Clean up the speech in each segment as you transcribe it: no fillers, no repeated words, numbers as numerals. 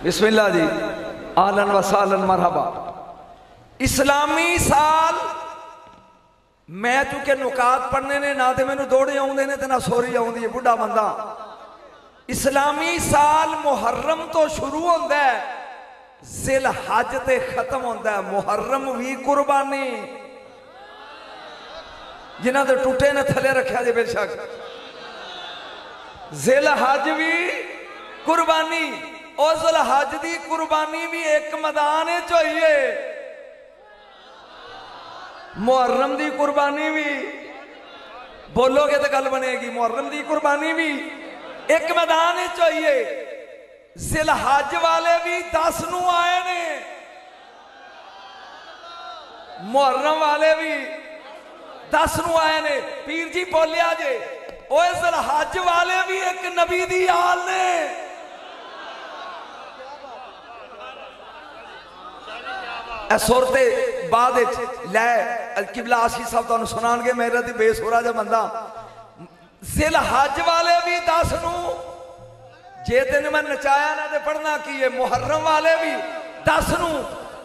बिस्मिल्लाह जी, Alan व सालन मरहबा। इस्लामी साल मैं चूंकि नुकात पढ़ने ने ना तो मैनू दौड़े आउंदे ने ते ना सोरी आउंदी है, बुढ़ा बंदा। इस्लामी साल मुहर्रम तो शुरू होंदा है, जिल हज ते खत्म होंदा है। मुहर्रम भी कुर्बानी, जिन्हां दे टूटे ने थले रखा जे बेशक। जिल हज भी कुर्बानी, और जिल हज दी कुर्बानी भी एक मैदान चाहिए। मुहर्रम दी कुर्बानी भी बोलोगे तो गल बनेगी। मुहर्रम दी कुर्बानी भी एक मैदान चाहिए। जिल हज वाले भी 10 नू आए ने, मुहर्रम वाले भी 10 नू आए ने। पीर जी बोलिया जे, ओए जिल हज वाले भी एक नबी दी आल ने। सुरते बाद लै किबला आशी साहब तुहानू सुनाणगे, मेरा तो बेसुरा जा बंदा। जिल हज वाले भी 10 नू, जे तेन मैं नचाया ना तो पढ़ना की है। मुहर्रम वाले भी 10 नू,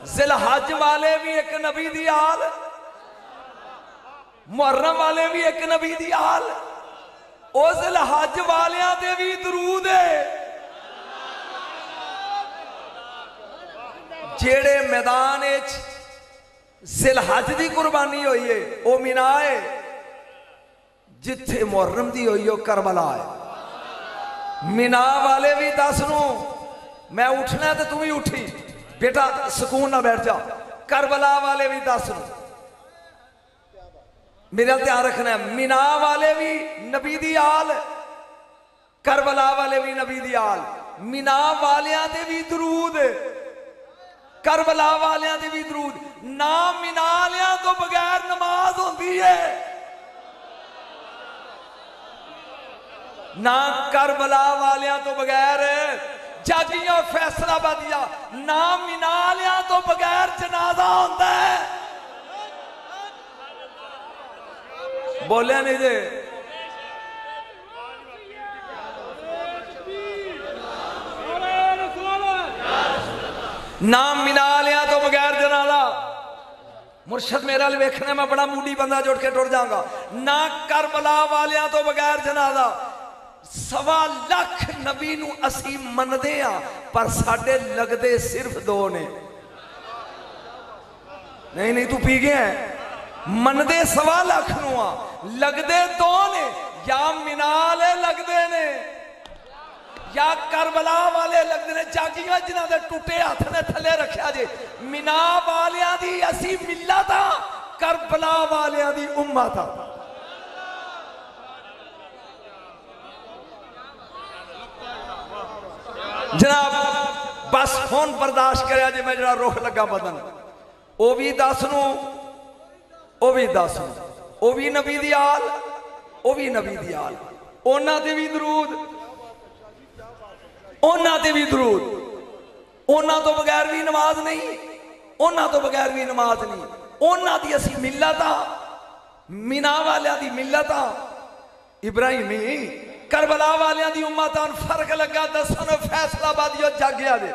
जिल हज वाले भी एक नबी दी आल, मुहर्रम वाले भी एक नबी दी आल। ओ जिल हज वालियां दे भी दरूद है। जेड़े मैदान जिल हज की कुर्बानी हुई है वह मीना है, जिथे मुहर्रम की हुई है करबला है। मीना वाले भी 10 नू, मैं उठना तो तू भी उठी बेटा, सुकून ना बैठ जा। करबला वाले भी 10 नू, मेरा ध्यान रखना है। मीना वाले भी नबी दी आल, करबला वाले भी नबी दी आल। मीना वालियां दे भी दरूद, करबला वालियां दे भी दरूद। ना मीना वालियां तो बगैर नमाज होती है, ना करबला वालियां तो बगैर जागियां फैसलाबादिया, ना मीना वालियां तो बगैर जनाजा होता है। बोलिया नहीं जे, ना मीना लिया तो बगैर जनाजा। मुर्शद मेरा वेखने मैं बड़ा मूडी बंदा जुड़ के टुर जाऊंगा। ना करबला वालिया तो बगैर जनाजा। 1.25 लाख नबी नू असी मनदे आ, पर साडे लगदे सिर्फ 2 ने। नहीं नहीं तू पी गया है। मनदे 1.25 लाख नू आ, लगदे 2 ने। या मीना वाले लगदे ने या करबला वाले लगते ने। जागियां जिन्हां दे टूटे हथ ने थले रखा जे। मीना वालियां दी असी मिल्लत आ, करबला वालियां दी उम्मत आ। जनाब बस फोन बर्दाश्त करे जे, मैं जरा रुख लगा बदन। वो भी 10 नू, वो भी 10 नू, वो भी नबी दी आल, वो भी नबी दी आल। उन्हां दे भी दरूद, उन्हां ते भी दरूद। उन्हां तो बगैर भी नमाज नहीं, उन्हां तो बगैर भी नमाज नहीं। उन्हां दी असी मिल्लत आ, मीना वालियां दी मिल्लत आ इब्राहिमी। करबला वालियां दी उम्मत आ। फर्क लगा दसन फैसलाबादी और जागिया दे।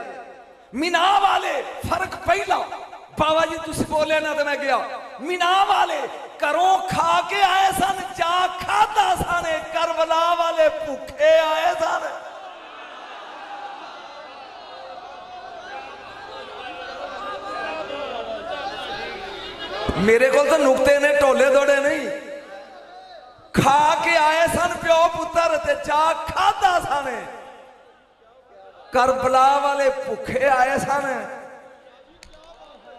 मीना वाले फर्क पहला, बाबा जी तुम बोले ना तो मैं गया। मीना वाले घरों खा के आए सन, जा खादा सन। करबला वाले भूखे आए सन। मेरे को तो नुकते ने टोले दौड़े नहीं। खा के आए सन प्यो पुत्र ते जा खादा सन। करबला वाले भूखे आए सन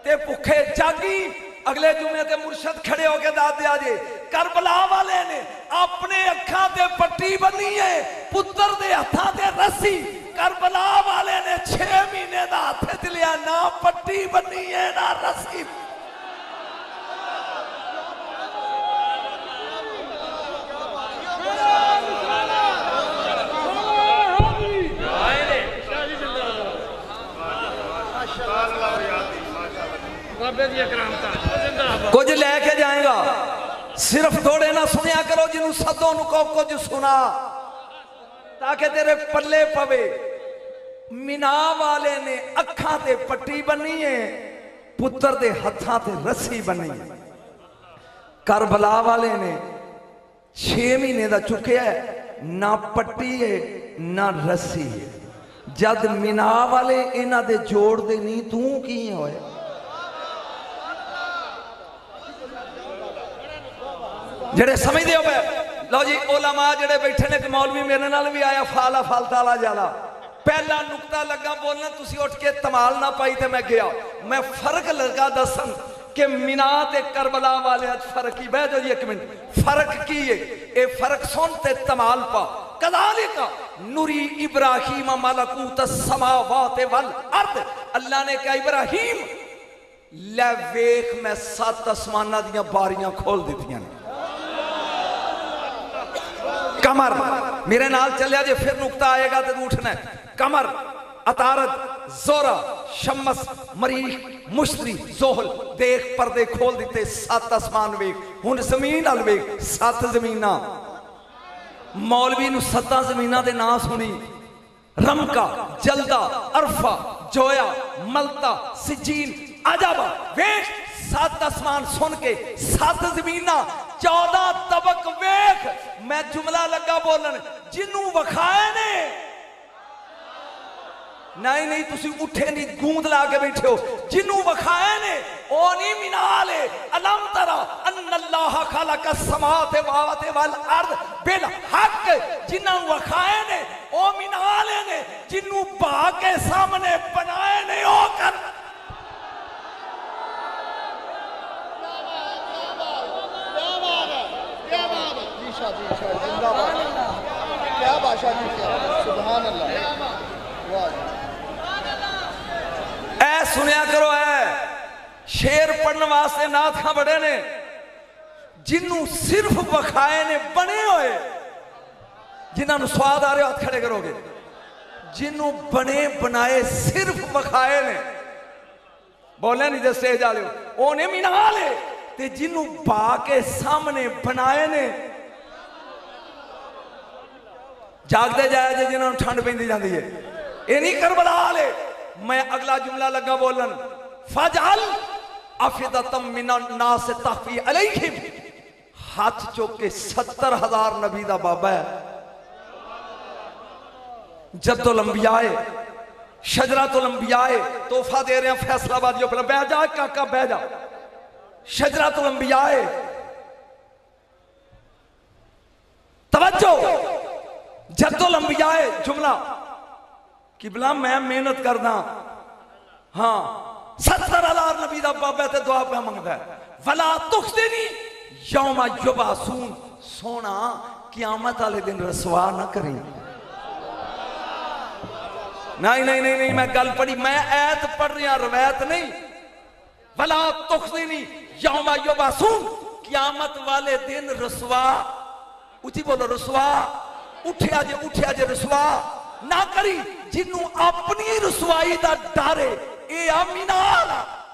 ते भूखे जागी। अगले जुमे ते मुर्शद खड़े होके दाद दिया जे, करबला वाले ने अपने अखा ते पट्टी बनी है, पुत्र दे हथा ते रस्सी। करबला वाले ने 6 महीने का हाथ च लिया, ना पट्टी बनी है ना रस्सी। कुछ लेके जाएगा, सिर्फ थोड़े ना सुनिया करो, जिन्हों सदों को कुछ सुना ताकि तेरे पल्ले पवे। मीना वाले ने अखां ते पट्टी बनी है, पुत्र दे हत्थां ते रस्सी बनी है। करबला वाले ने 6 महीने दा चुकया है, ना पट्टी है ना रस्सी है। जद मीना वाले इन्हां दे जोड़ दे नहीं, तू की होए? जेड़े समझदे हो पे लो जी, ओलामा जेड़े बैठे ने, मौलवी मेरे नाल भी आया फाला फालताला जाला, पहला नुकता लगा बोलना, तुसी उठ के तमाल ना पाई ते मैं गया, मैं फर्क लगा दसन कि मीना ते करबला वाले फर्क ही। बह जाओ जी एक मिनट, फर्क की है ये फर्क सुन ते तमाल पा। कज़ालिका नुरी इब्राहीम मलकूत समावात वल अर्द, अल्लाह ने कहा इब्राहीम ले वेख मैं 7 आसमानां दियां बारियां खोल दित्तियां। कमर मेरे नाल चलिया जे, फिर नुकता आएगा तो उठना है। कमर, अतारद, जोरा, शम्मस, मरीख, मुश्तरी, जोहल, देख पर्दे खोल दिते, 7 आसमान वेख। हुन जमीन अल वेख, 7 जमीना। मौलवी नूं 7 जमीना दे नाम सुनी, रमका, जल्दा, अरफा, जोया, मलता, सिजीन, अजब। वेख 7 आसमान सुन के, 7 जमीना, 14 तबक वेख। मैं जुमला लगा बोलन, जिन्नू वखाए ने नहीं नहीं, तुसी उठे नहीं, गूंद ला के बैठे हो। जिन्नू वखाए ने ओ नहीं मिनाल है। अलम तरा अन्नल्लाह खलका समावाति वल अर्द बिल हक, जिन्नू वखाए ने ओ मिनाल ने, जिन्नू बा के सामने बनाए ने ओ कर। क्या भाषा जी, सुभान अल्लाह। ऐ सुनिया करो, है शेर पढ़ने वास्ते नाथा बड़े ने, जिन्नू सिर्फ वखाए ने बने हुए, जिन्होंने स्वाद आ रहे हो हाथ खड़े करोगे। जिन्नू बने बनाए सिर्फ वखाए ने, बोले नहीं जैसे जा रहे हो ओ ने मीना ले, ते जिन्नू बा के सामने बनाए ने जागते जाया जे, जिन्होंने ठंड पैंदी जाती है। ये नहीं करबला ले। मैं अगला जुमला लगा बोलन, फजल अफिदतम मिनन नास तखफी अलैहिम, हाथ चुक के 70,000 नबी दा बाबा है। जद्दुल अंबियाए, शजरातुल अंबियाए, तोहफा दे रहे हैं फैसलाबादियों पर। बह जा काका बह जा। शजरातुल अंबियाए, तवज्जो, जद्दुल अंबियाए जुमला। किबला मैं मेहनत करदा, हाँ 70,000 नबी दा बाबा ते दुआ पे मंगदा है। वला तुखदिनी यौमा युबासून, सोना क़यामत वाले दिन रसवा ना करें। नहीं नहीं नहीं नहीं, मैं गल पढ़ी, मैं ऐत पढ़ रहा, रवायत नहीं। वला तुखदिनी यौमा युबासून, क़यामत वाले दिन रसवा, उची बोलो रसवा, उठिया जे रसवा ना करी। जिन्नू अपनी रसवाई दा डर है, ए अमीनाल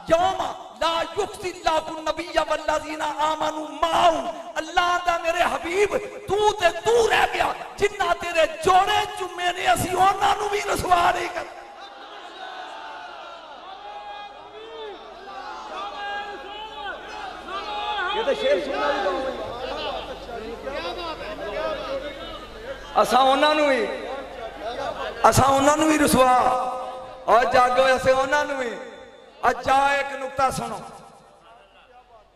यौमा ला युख्जिल्लाहु नबिय्या वल्लज़ीना आमनू माऊ। अल्लाह दा मेरे हबीब तू ते तू रह गया, जिन्ना तेरे जोड़े चुमे ने असी उन्हां नू भी रसवा नहीं कर। ये तो शेर सुनना भी असा उन्होंने भी रसवा और जागो ऐसे उन्होंने भी। अच्छा एक नुकता सुनो,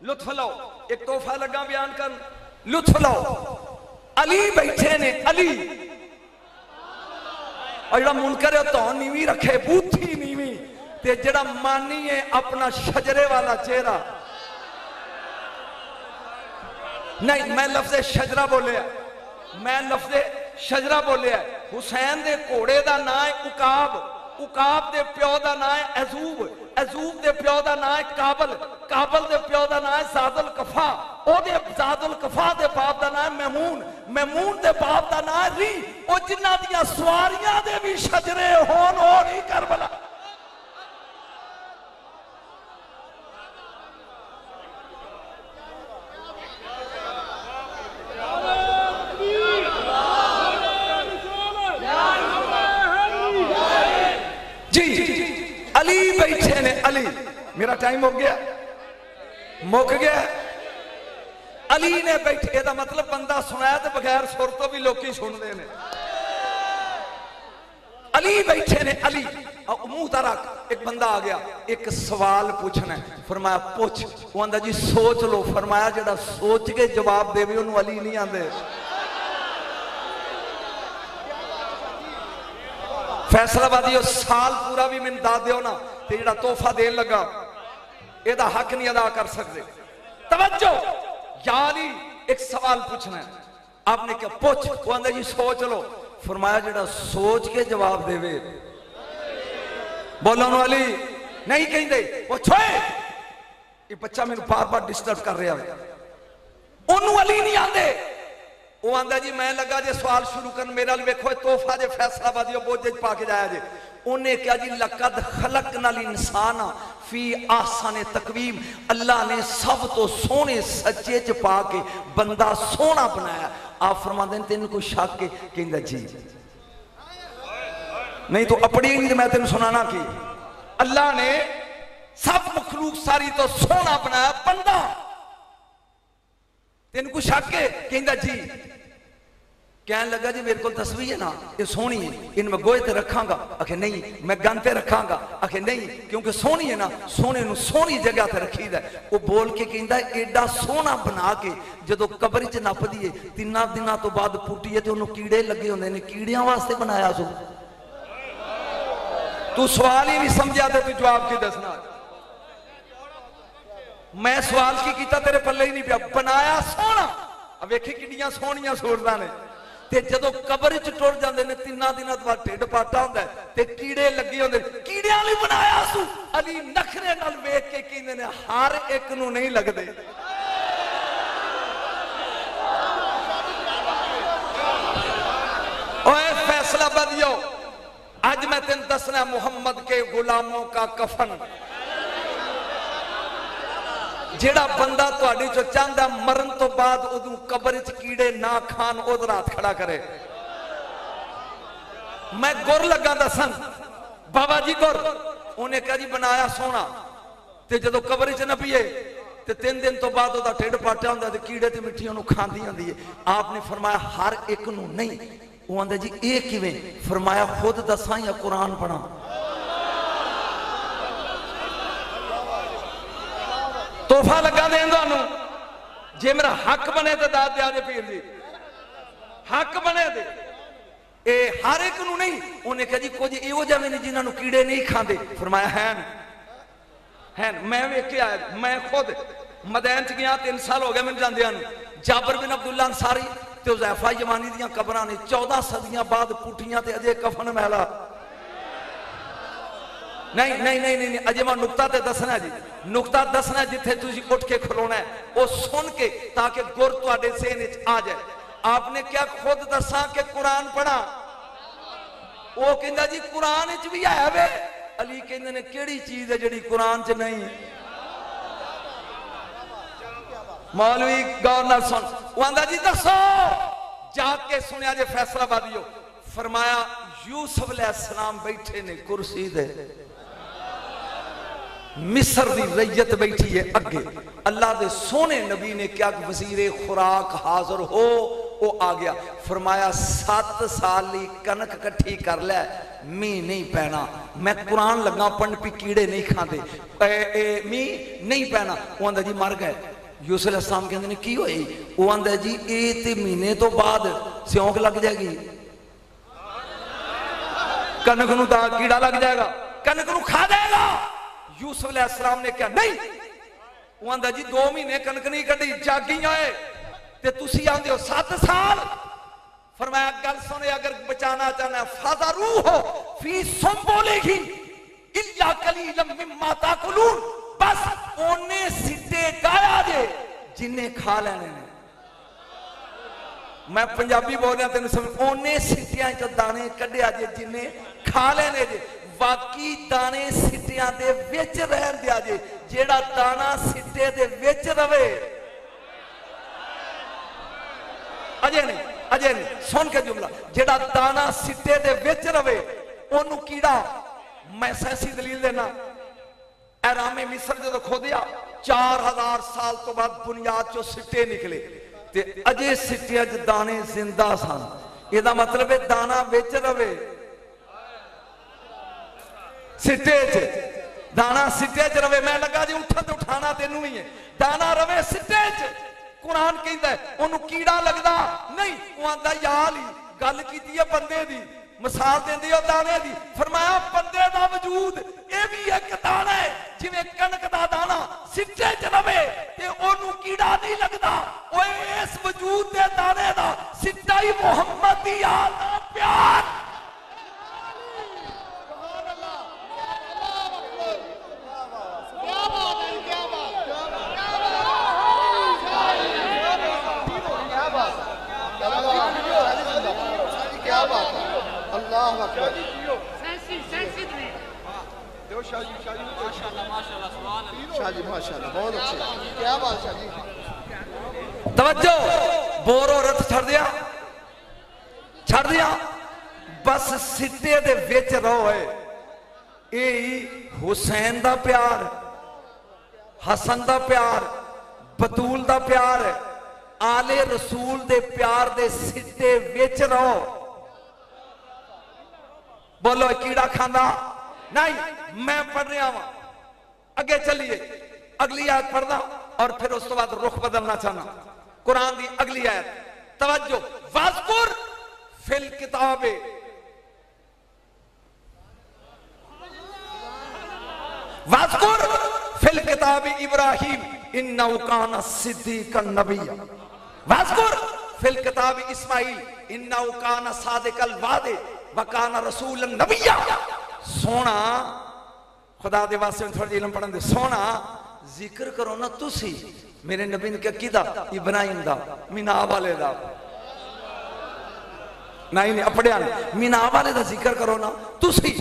लुत्फ लो, एक तोहफा लगा बयान कर, लुत्फ लो। अली बैठे ने, अली और जरा मुनकर है तो नीवी रखे, बूथी नीवी, ते जरा मानी है अपना शजरे वाला चेहरा। नहीं मैं लफ्ज़े शजरा बोलिया, मैं लफ्ज़े शजरा बोलिया। हुसैन दे घोड़े का नाम है उकाब, उकाब दे प्यो का नाम है अजूब, अजूब दे प्यो का नाम है काबल, काबल दे प्यो का नाम है ज़ादुल कफा, ओदे ज़ादुल कफा दे बाप का नाम है महमून, महमून दे बाप का नाम है री। ओ जिन्हां दियां सवारियां दे भी शजरे होन ओ नहीं करबला। अली बैठे ने, अली, मेरा टाइम हो गया, मुक गया। अली ने बैठे, ਇਹਦਾ मतलब बंदा सुनाया तो बगैर सुर तो भी लोग सुनते हैं। अली बैठे ने, अली मुंह तारा, एक बंदा आ गया, एक सवाल पूछना है, फरमाया पूछ। वो आंदा जी सोच लो। फरमाया जेड़ा सोच के जवाब देवे उन्होंने अली नहीं आंदे। फैसलाबादी साल पूरा भी मैंने दस दो ना, तो जेड़ा तोहफा देन लगा एदा हक नहीं अदा कर सकते। तवज्जो, यानी एक सवाल पूछना है, आपने क्या पूछ। वो आंदा जी सोच लो। फरमाया जेड़ा सोच के जवाब देवे बोलो अली नहीं कहते। पूछो, ये बच्चा मेरे बार बार डिस्टर्ब कर रहा है, ओनू अली नहीं आंदे। वो आंदा जी मैं लगा जे सवाल शुरू कर, मेरा वेखो तोहफा जे फैसलाबादी बोझे पा के जाया जे। उन्हें क्या जी लकद खलकनल इंसान फी आसाने तकवीम, अल्लाह ने सब तो सोने सच्चे च पा के बंदा सोना बनाया। आप फरमाते हैं तेन कोई शक के कहंदा जी नहीं तो अपनी नहीं, मैं तेन सुनाना कि अल्लाह ने सब मखलूक सारी तो सोना बनाया बंदा, तेन कोई शक है? कहंदा जी। कहने लगा जी मेरे को तस्वीर है ना, ये सोहनी है, इन मैं गोए ते रखांगा। आखे नहीं, मैं गन ते रखांगा। आखे नहीं, क्योंकि सोहनी है ना, सोने नूं सोहनी जगह ते रखीदा। वो बोल के कहंदा एडा सोहना बना के जदों कब्र च नप दिए 3 दिनों तो बाद पुट्टीए ते उन्होंने कीड़े लगे होंदे ने, कीड़ियां वास्ते बनाया सो। तू सवाल ही नहीं समझा तो तू जवाब की दसना। मैं सवाल की किया, तेरे पल्ले ही नहीं पिया। बनाया सोहना, वेखी किड्डियां सोहनियां सूरतां ने, ते जदों कब्र च टुर जांदे ने 3 दिनों बाद ढिड पाटा हुंदा है ते कीड़े लगे होंदे। कीड़ियां लई बनाया सू। अली नखरे नाल वेख के कहंदे ने हर एक नूं नहीं लगदे। ओए फैसलाबादियों, आज मैं तेन दसना मुहम्मद के गुलामों का कफन। जेड़ा बंदा तुहाडे चो चाहता मरन तो बाद उदू कब्र च कीड़े ना खान, उधर हाथ खड़ा करे। मैं गुर लगा दसन, बाबा जी गुर। उन्हें कहा जी बनाया सोना, ते जदों कब्र च नपीए ते 3 दिन तो बाद उहदा ढिड पाटा हुंदा ते कीड़े ते मिट्टियां नूं खांदी हुंदी है। आपने फरमाया हर एक नूं नहीं। वो आंदा जी ये किवें? फरमाया खुद दसां या कुरान पढ़ा। तोहफा लगा दें तुहानू, जे मेरा हक बने तो दाद दिया जे पीर जी, हक बने दे ए हर एक नू नहीं। उन्हें कहा जी कुछ इहो जिहे ने जिन्होंने कीड़े नहीं खाते। फरमाया हैं मैं वेख के आया। मैं खुद मदैन च गया, 3 साल हो गए मैंने जांदियां नू। जाबर बिन अब्दुल्ला अंसारी ते हुज़ैफा यमानी दियां कबरां ने 14 सदियां बाद पुट्टियां ते अजे कफन मैला। नहीं नहीं नहीं नहीं, नहीं। अजे मैं नुकता ते दसना जी, नुकता दसना जिथे तुसी उठ के खलोना है वो सुन के, ताकि गुर तुहाडे सेहन विच आ जाए। आपने क्या खुद दसा कि कुरान पढ़ा? वो कहंदा जी कुरान विच भी है वे। अली कहंदे ने केड़ी चीज है जिहड़ी कुरान च नहीं? मौलवी गौर नाल सुन। वो आंदा जी दसो। जाके सुनिया जे फैसलाबादियो। फरमाया यूसुफ अलैहिस्सलाम बैठे ने कुर्सी दे, मिस्र दी रैयत बैठी है अगे। अल्लाह दे सोने नबी ने क्या वजीरे खुराक हाजिर हो, वो आ गया। फरमाया 7 साल ली कनक कट्ठी कर लै, मीह नहीं पैना। मैं कुरान लगा पढ़न भी कीड़े नहीं खाते, मीह नहीं पैना। वो आंदा जी मर गए। यूसुफ अलैहिस्सलाम कहंदे ने की होई? वो आंदा जी ये ते महीने तो बाद सियोंक लग जाएगी, कनक नूं दा कीड़ा लग जाएगा, कनक नूं खा जाएगा। यूसुफ अलैहिस्सलाम ने क्या नहीं? वो आंदा जी 2 महीने कनक नहीं कढ़ी, जागी आए ते तुसी आंदे हो 7 साल। फरमाया गल सुने, अगर बचाना चाहना फज़रूहु फी सुंबुलिही इल्ला कलीलन मिम्मा ताकुलून, बस ओने सिट्टे गाया जे जिन्हें खा लेने ने। मैं पंजाबी बोल रहा तेन समझ। ओने सिट्टियां चो दाने कढ़िया जे जिन्हें खा लेने जे, बाकी दाने सिट्टियां दे विच रहन दिया जे। जेड़ा दाना सिट्टे दे विच रवे, अजे नहीं सुन के जुमला, जेड़ा दाना सिट्टे दे विच रवे ओनू कीड़ा मैं सैसी दलील देना, एहरामे मिस्र जो खोदिया 4000 साल तो बाद बुनियाद चो सिट्टे निकले ते अजे सिट्टिया च दाने जिंदा सन। एदा मतलब है दाना विच रवे, सिट्टे च दाना सिट्टे च रवे। मैं लगा जी उठा तो उठाना तेनू ही है, दाना रवे सिट्टे च। कुरान कहता है ओनू कीड़ा लगदा नहीं, वो आंदा याल ही गल कीती है बंदे दी, मिसाल देंदी है दाने दी। फरमाया बंदे दा वजूद ये भी एक दाना है, जिवें कणक दा दाना सिट्टे च रवे ते ओनू कीड़ा नहीं लगदा। ओए इस वजूद दे दाने दा सिट्टा ही मुहम्मद दी याद दा प्यार। माशाल्लाह बहुत अच्छे, क्या बात शाह जी। तवज्जो, बोरो रथ छड़ दिया, छड़ दिया, बस सिट्टे दे विच रहो है। यही हुसैन दा प्यार, हसन दा प्यार, बतूल दा प्यार, आले रसूल दे प्यार दे सिट्टे विच रहो। बोलो कीड़ा खांदा नहीं। मैं पढ़ रहा हूं, अगे चलिए अगली आयत पढ़ना और फिर उस तो बाद रुख बदलना चाहना। कुरान दी अगली आयत, तवज्जो, वाज़कुर फिल किताबे, वाज़कुर फिल किताबे इब्राहीम इन्नहु काना सिद्दीकन नबिय्या, वाज़कुर फिल किताबे इस्माईल इन्नहु काना सादिकल वादे व काना रसूलन नबिय्या। सोना खुदा दे वास्ते थोड़ी इल्म पढ़न दे, सोना जिक्र करो ना तुसी मेरे नबी ने क्या किदा, इब्राहिम दा, मीना वाले दा, नहीं नहीं अपड़िया मीना वाले दा जिक्र करो ना तुसी,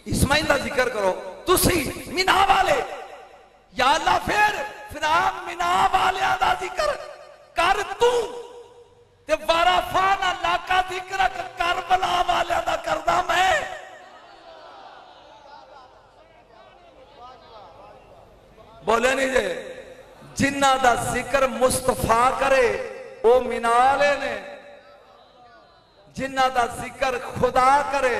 इस्माइल दा जिक्र करो तुसी, मीना वाले। या अल्लाह फिर आप मीना वाले दा जिक्र कर तू ते वाराफा ना लाका जिक्र करबला वाले दा करदा मैं। बोले नहीं जे, जिन्ना दा जिक्र मुस्तफा करे वो मिनाले ने, जिन्ना दा जिक्र खुदा करे।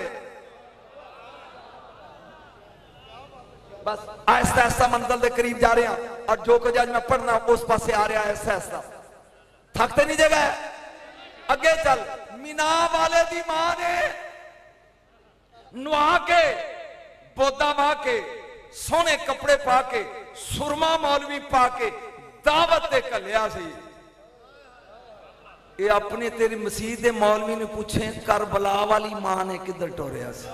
बस आहिस्ता आहिस्ता मंजिल के करीब जा रहे हैं और जो कुछ आज मैं पढ़ना उस पासे आ रहा है आहिस्ता आहिस्ता, थकते नहीं जगह अगे चल। मीना वाले दी मां ने नुआ के बोदा वा के सोने कपड़े पा के सुरमा मौलवी पा के दावत दे कलिया सी। ये अपने तेरी मसीह दे मौलवी ने पूछे करबला वाली मां ने किधर टोरिया सी,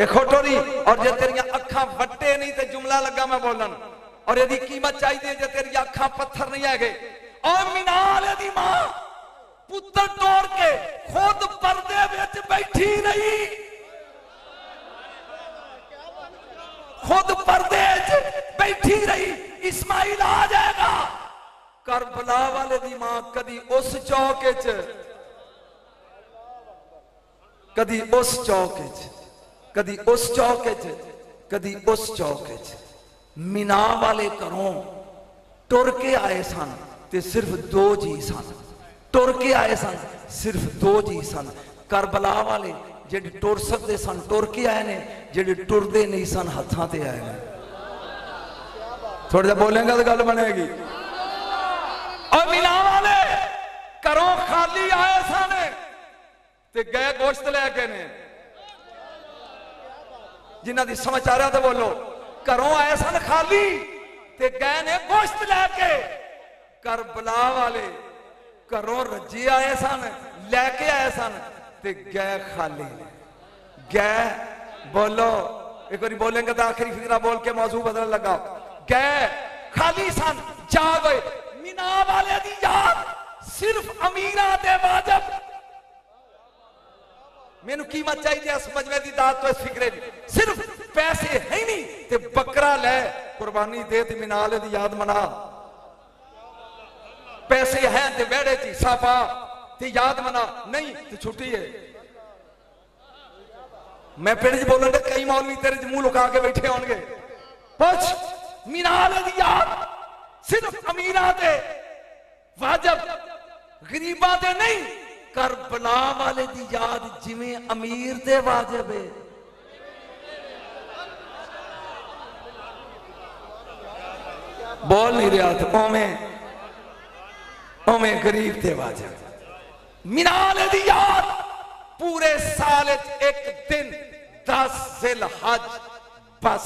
एक खोटोरी। और जे तेरिया अखा वट्टे नहीं ते जुमला लगा मैं बोलन, और यदि कीमत चाहिए जे तेरी अखा पत्थर नहीं है गए। और मीनाल दी मां पुत्र तोड़ के खुद पर्दे विच बैठी रही, खुद पर्दे बैठी रही। इस्माइल आ जाएगा। करबला वाले दी मां कदी उस चौके च, कदी उस चौके च, कदी उस चौके च, कदी उस चौके च। मीना वाले घरों टुर के आए सन ते सिर्फ दो जी सन, टुर के आए सन सिर्फ दो जी सन। करबला वाले जेडे टुर सकते सन टुर के आए ने, जेडे टुरदे नहीं सन हथां ते आए ने। थोड़ा जा बोलेंगे तो गल बनेगी। और मीना वाले घरों खाली आए सन ते गए गोश्त लैके ने। जिन्हां दी समझ आ रहा तो बोलो। घरों आए सन खाली ते गए ने गोश्त लैके। करबला वाले घरों रजे आए सन, लैके आए सन ते गए खाली। गए बोलो एक बार बोलेंगे तो आखिरी फिक्रा बोल के मौजू बदलने लगा। गए खाली सन, जा गए। मीना वाले दी याद सिर्फ अमीरा दे वाजब। मैनू कीमत चाहिए इस मजमे दी दात तो इस फिक्रे दी। सिर्फ पैसे है नहीं ते बकरा ले कुर्बानी दे ते मीना वाले दी याद मना। पैसे हैं ते वेड़े च साफा ते याद मना, नहीं तो छुट्टी है। मैं पिंड च बोलन दे कई मौलवी तेरे च मुंह लुका के बैठे होंगे। पुछ मीनार दी याद सिर्फ अमीरां ते वाजिब गरीबां ते नहीं, करबला वाले दी याद जिवें अमीर ते वाजिब है। बोल नहीं रहा तो ओमें गरीब ते वाजिब। मीनार दी याद पूरे साल एक दिन 10 ज़िलहज बस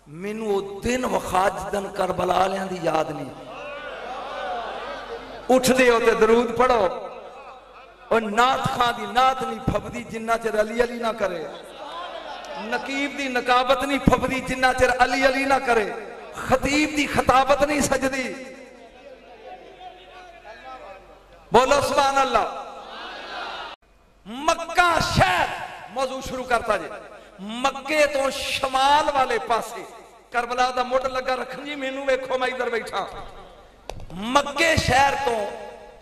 मैनू वो दिन वखा जिदन करबला वालियां दी याद नहीं। उठदे हो ते दरूद पढ़ो और नात खां दी नात नहीं फबदी जिन्ना चिर अली अली ना करे, नकीब दी नकाबत नहीं फबदी जिन्ना चिर अली अली ना करे, खतीब दी खताबत नहीं सजदी। बोलो सुभान अल्लाह। मक्का शहर मौजू शुरू करता जी। मक्के तो शमाल वाले पासे करबला दा मुड़ लगा रखन जी, मैनू वेखो मैं इधर बैठा। मक्के शहर तो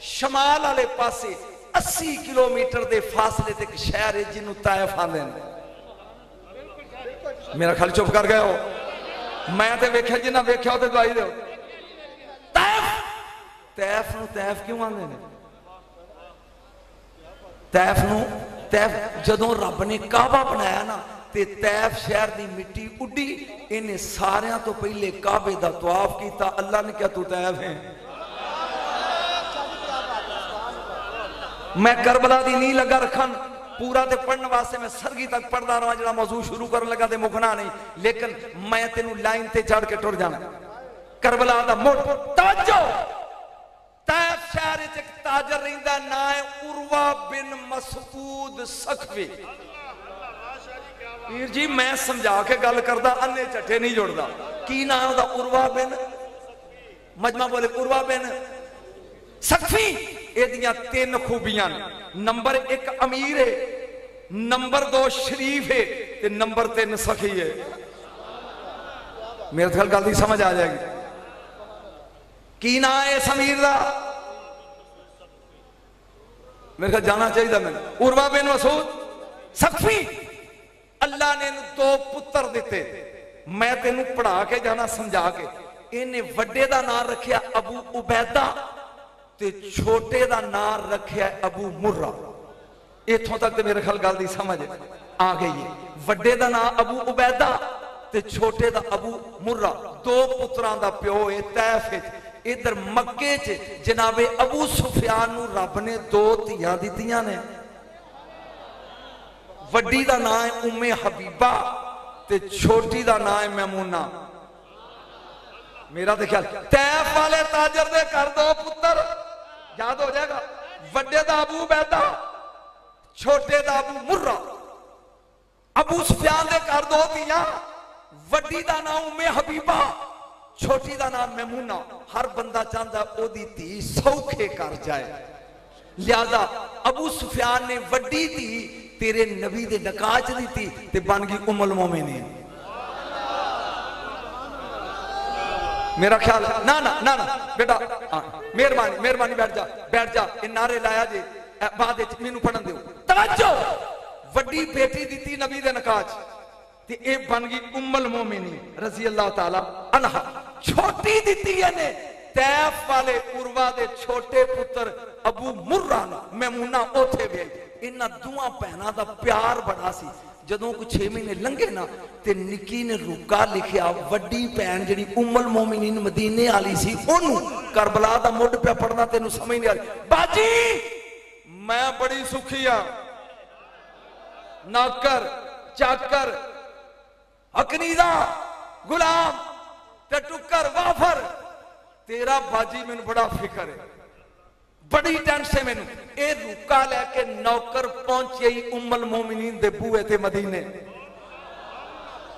शमाल वाले पासे 80 किलोमीटर के फासले ते एक शहर है जिन्हों ताइफ आंदे ने। मेरा ख्याल चुप कर गए हो, मैं तो वेख्या जिन्हें वेख्या तो दवाई दो। तैफ तैफ नूं तैफ क्यों आंदे ने? तैफ नूं तैफ जदों रब ने काबा बनाया ना ते तैफ शहर की मिट्टी उड्डी, इन्हें सारियां तो पहले काबे दा तवाफ किया। अल्लाह ने क्या तू तैफ है? मैं करबला दी नहीं लगा रखन पूरा ते पढ़ने वास्ते मैं सरगी तक पढ़दा रहा, जो मौजू शुरू करने लगा तो मुकना नहीं, लेकिन मैं तेनू लाइन ते चढ़ के टुर जाना। करबला दा मुड़ ताजो तैफ शहर च एक ताजर रहिंदा, ना है उर्वा बिन मसूद सखवी। पीर जी मैं समझा के गल करदा, अन्ने झट्टे नहीं जुड़दा। की ना है उर्वा बिन मजमा बोले उर्वा बिन सखवी। एदियां 3 खूबियां ने। नंबर 1 अमीर है, नंबर 2 शरीफ है, ते नंबर 3 सखी है। मेरे ख्याल गल दी समझ आ जाएगी। की ना है इस अमीर दा? मेरे ख्याल जाना चाहिए मैंने। उर्वा बिन मसूद सखी। अल्लाह ने 2 पुत्र दिते। मैं तेनू पढ़ा के जाना समझा के। इन्हें वड्डे दा नाम रखिया अबू उबैदा ते छोटे दा नाम रखिया अबू मुर्रा। इथों तक तो मेरे ख्याल गल दी समझ आ गई है। वड्डे दा नाम अबू उबैदा ते छोटे दा अबू मुर्रा। 2 पुत्रां दा प्यो है तैफ। इधर मक्के च जनाबे अबू सुफियान नू रब ने 2 धियां दित्तियां ने। वड्डी दा नाम है उम्मे हबीबा ते छोटी दा नाम है मैमूना। मेरा तो ख्याल तैफ वाले ताजर दे कर 2 पुत्र याद हो जाएगा। वड्डे दा अबू बैदा, छोटे दा अबू मुर्रा। अबू सुफियान दे कर 2 धियां, वड्डी दा नाम उम्मे हबीबा, छोटी दा नाम मैमूना। हर बंदा चाहता ओदी धी सौखे कर जाए, लिहाजा अबू सुफियान ने वड्डी धी तेरे नबी दे नकाह च दी ते बन गई उम्मुल मोमिनीन। मेरा ख्याल ना ना ना ना बेटा मेहरबानी मेहरबानी बैठ जा। इन नारे लाया जे बाद मैनू पढ़न दो। तवज्जो वड्डी बेटी दी नबी दे नकाह च ते ए बन गई उम्मुल मोमिनीन रजी अल्लाह ताला अन्हा। छोटी दी ने तैफ वाले उर्वा दे छोटे पुत्र अबू मुर्रा मैमूना ओथे वे। इन्हां 2 भैनां दा प्यार बड़ा सी। जदों कोई 6 महीने लंघे ना ते निक्की ने रुका लिखिया। वड्डी भैन जिहड़ी उम्मुल मोमिनीन मदीने वाली सी ओनू करबला दा मुड़ पे पढ़ना तेनू समझ नहीं आ रही। बाजी मैं बड़ी सुखी आ, नौकर चाकर हकनीदा गुलाम ते टुक्कर वाफर तेरा बाजी मैनू बड़ा फिक्र है, बड़ी टेंशन मैनू। ए रुका लैके नौकर पहुंचे ही उम्मुल मोमिनीन दे बूहे ते मदीने।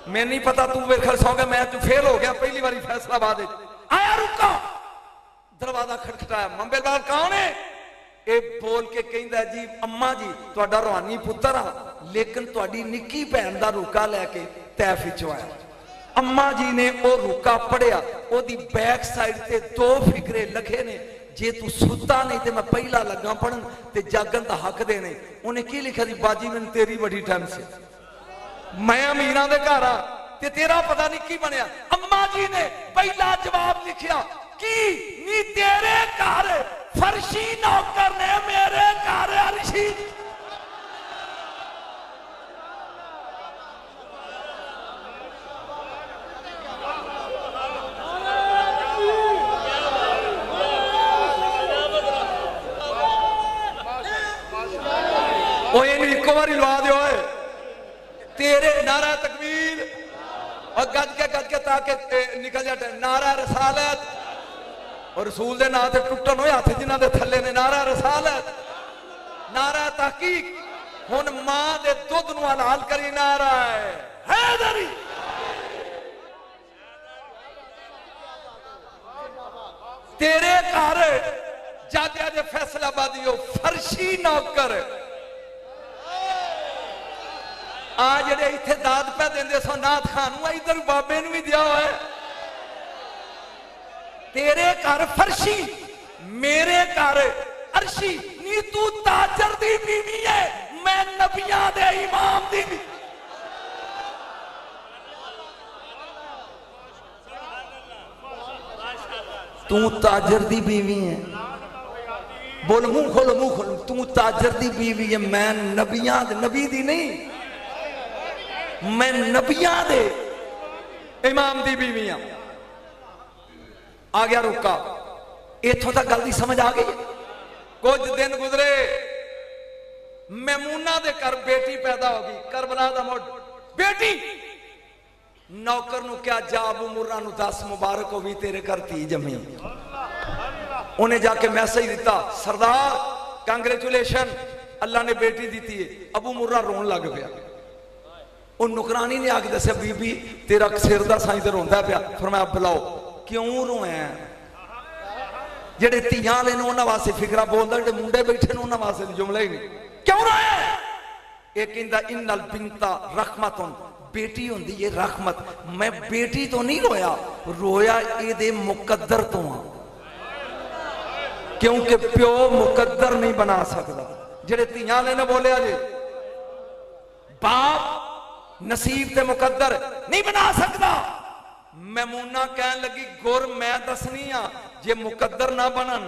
मैं नहीं पता तू मेरे घर सौ गया, मैं तू फेल हो गया पहली बारी फैसलाबाद आया। रुका दरवाजा खटखटाया। मंबे लाल कौन है? ए बोल के कहंदा जी अम्मा जी तुहाडा रूहानी पुत्र आ, लेकिन तुहाडी निक्की भैन दा रुका लैके तैफ विचों आया। अम्मा जी ने वो रुका पढ़िया। ओदी बैक साइड ते 2 फिकरे लिखे ने, जे तू सुता नहीं तो मैं पहला लगा पढ़न ते जागन का हक देने। उन्हें की लिखा थी? बाजी मैंने तेरी बड़ी टेंशन। मैं अमीरां दे घर आ ते तेरा पता नहीं की बनया। अम्मा जी ने पहला जवाब लिखिया कि नी तेरे घर फर्शी नौकर ने, मेरे घर अरशी। इको बारी लवा दो तेरे नारा तकबीर और गज के ताके निकल जाए नारा रसालत और रसूल दे नाम से टुटन हुए हाथ जिन्हों के थले ने नारा रसालत नारा तहकीक। हुन मां दे दुध नूं हलाल करी नारा है हैदरी। तेरे घर जादे दे फैसलाबादी हो फर्शी नौकर आ जेडे इत्थे दाद पे देंदे सो नाथ खान इधर बाबे नूं भी दिया हुआ है। तेरे घर फर्शी मेरे घर अरशी। नी तू ताजर दी बीवी है, मैं नबियां दे इमाम दी भी। तू ताजर दी बीवी है, बोल मुंह खोलो मुंह खोलो। तू ताजर दी बीवी है, मैं नबियां नबी दी नहीं, मैं नबियां दे इमाम दी बीवी हां। आ गया रुका इथों तक गल दी समझ आ गई। कुछ दिन गुजरे मैमूना दे घर बेटी पैदा हो गई, करबला दा मुड़ बेटी। नौकर नूं क्या जा अबू मुर्रा नूं दस मुबारक हो भी तेरे घर धी जमी। उन्हें जाके मैसेज दिता सरदार कांग्रेचुलेशन अल्लाह ने बेटी दी है। अबू मुर्रा रोन लग गया। उन नुकरानी ने आके दसिया बीबी तेरा सिर दा साईं ते रोंदा पिया। फरमाया बुलाओ। क्यों रोया? जेडे धियां वाले ने उन्हां वास्ते फिकरा बोलदा, जेडे मुंडे बैठे ने उन्हां वास्ते जुमले ही नहीं। क्यों रोया? ये कहंदा इन्नल बिंता रहमतुन, बेटी होंदी है रहमत। मैं बेटी तो नहीं रोया, रोया इहदे मुकद्दर तो हां, क्योंकि प्यो मुकद्दर नहीं बना सकता। जेडे धियां वाले ने बोलिया जे बाप नसीब ते मुकद्दर नहीं बना सकता। मैमूना कहन लगी गुर मैं दसनी आ जे मुकद्दर ना बनन।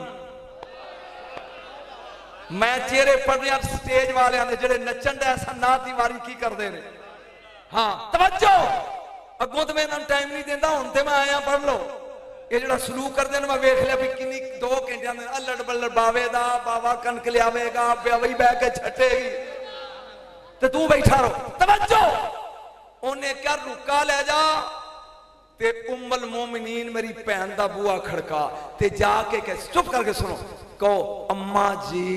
मैं चेहरे पढ़ने स्टेज वाले ने जेडे नचन ऐसा ना दी वारी की करते हैं। हाँ तवज्जो, अगों तो मैं टाइम नहीं देता, हुण ते मैं आया पढ़ लो। ये जो सलूक करते हैं मैं वेख लिया भी किन्नी 2 घंटे अल्लड़ बल्लड़ बावे दा बावा कनक लियावेगा ब्यावई बह के छटेगी ते तू बैठा रहो। तवज्जो, उन्हें क्या रुका ले जा ते उम्मल मोमिनीन मेरी भैन दा बुआ खड़का ते जाके कह चुप करके सुनो, कहो अम्मा जी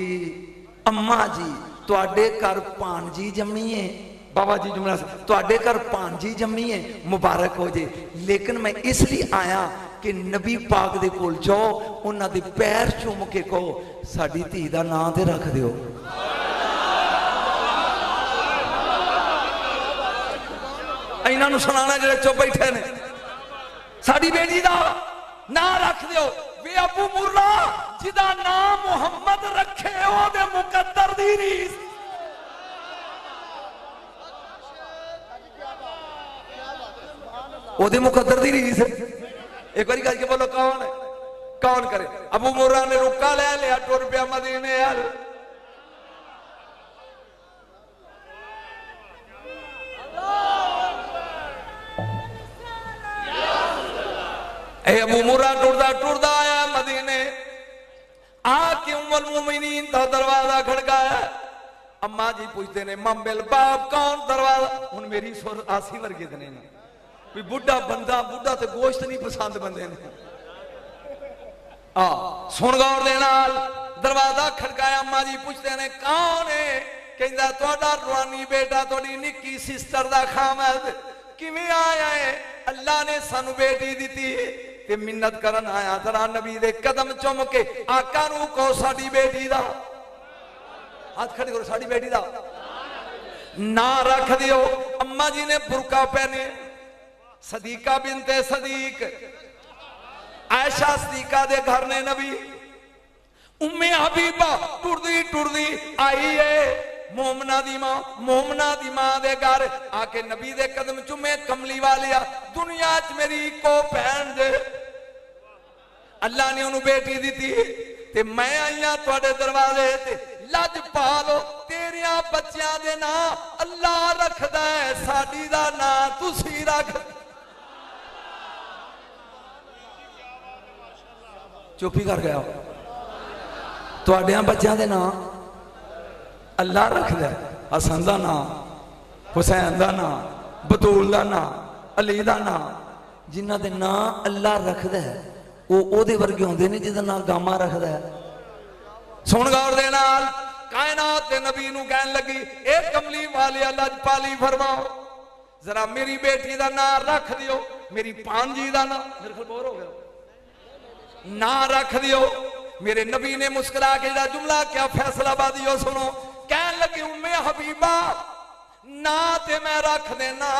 तुहाडे घर भांजी जम्मी है। बाबा जी जुमला तुहाडे घर भांजी जम्मी है, मुबारक हो जे। लेकिन मैं इसलिए आया कि नबी पाक दे कोल जाओ, उन्हां दे पैर चूम के कहो साडी धी दा नां ते रख दिओ। इन्हां नूं सुनाना जेडे चुप बैठे ने, साडी बेटी दा नां रख दिओ। वे अबू मुर्रा जिदा नाम मुहम्मद रखे ओदे मुकद्दर दी रीस। ओदे मुकद्दर दी रीस। एक बारी कह के बोलो कौन करे? अबू मुर्रा ने रुका ले लिया, टुर पिया मदीने यार। अबू मुर्रा टुरदा आया मदीने, आके उम्मुल मोमिनीन का दरवाजा खड़काया। अम्मा जी पूछते ने मम्बिल बाप कौन दरवाजा? हुण मेरी सुर आसी वर्गे ने भी बुढ़ा बंदा, बुढ़ा तो गोश्त नहीं पसंद बंदे ने। सुन गौर दे नाल दरवाजा खड़काया। अम्मा जी पूछते ने कौन है? कहंदा तुहाडा रूहानी बेटा, तुहाडी निक्की सिस्टर दा खामद। किवें आया है? अल्लाह ने सानू बेटी दी ते मिन्नत करन आया। जरा नबी दे कदम चुम के आका नू कहो साडी बेटी दा हाथ खड़े करो, साडी बेटी दा ना रख दियो। अम्मा जी ने बुरका पहने, सदीका बिनते सदीक आयशा सदीका दे घर ने नबी। उम्मे हबीबा टुरदी आई है, मोमना दी मां दे घर आके नबी दे कदम चुमे कमली वालिया दुनिया च मेरी को भैन जे अल्लाह ने उन्होंने बेटी दी ते मैं आईया तुहाडे दरवाजे ते लज पा लो तेरिया बच्चियां दे ना अल्लाह रखदा है साडी दा ना तुसी रख चुप ही कर गया तुहाडियां बच्चियां दे ना अल्लाह रखदा है हसन दा ना हुसैन दा ना बतूल दा ना अली दा ना जिन्हां दे ना अल्लाह रखदा है ओदे वर्गे होंदे ने जिहदा ना गामा रखदा है सुन गौर दे नाल कायनात दे नबी नूं कहन लगी ए कमली वाले लजपाली फरमाओ जरा मेरी बेटी दा ना रख दियो मेरी भांजी दा ना मेरे ख्याल बोर हो गया ना रख दियो मेरे नबी ने मुस्कुरा के जरा जुमला क्या फैसलाबादी हो सुनो कहन लगी उम्मे हबीबा ना ते मैं रख देना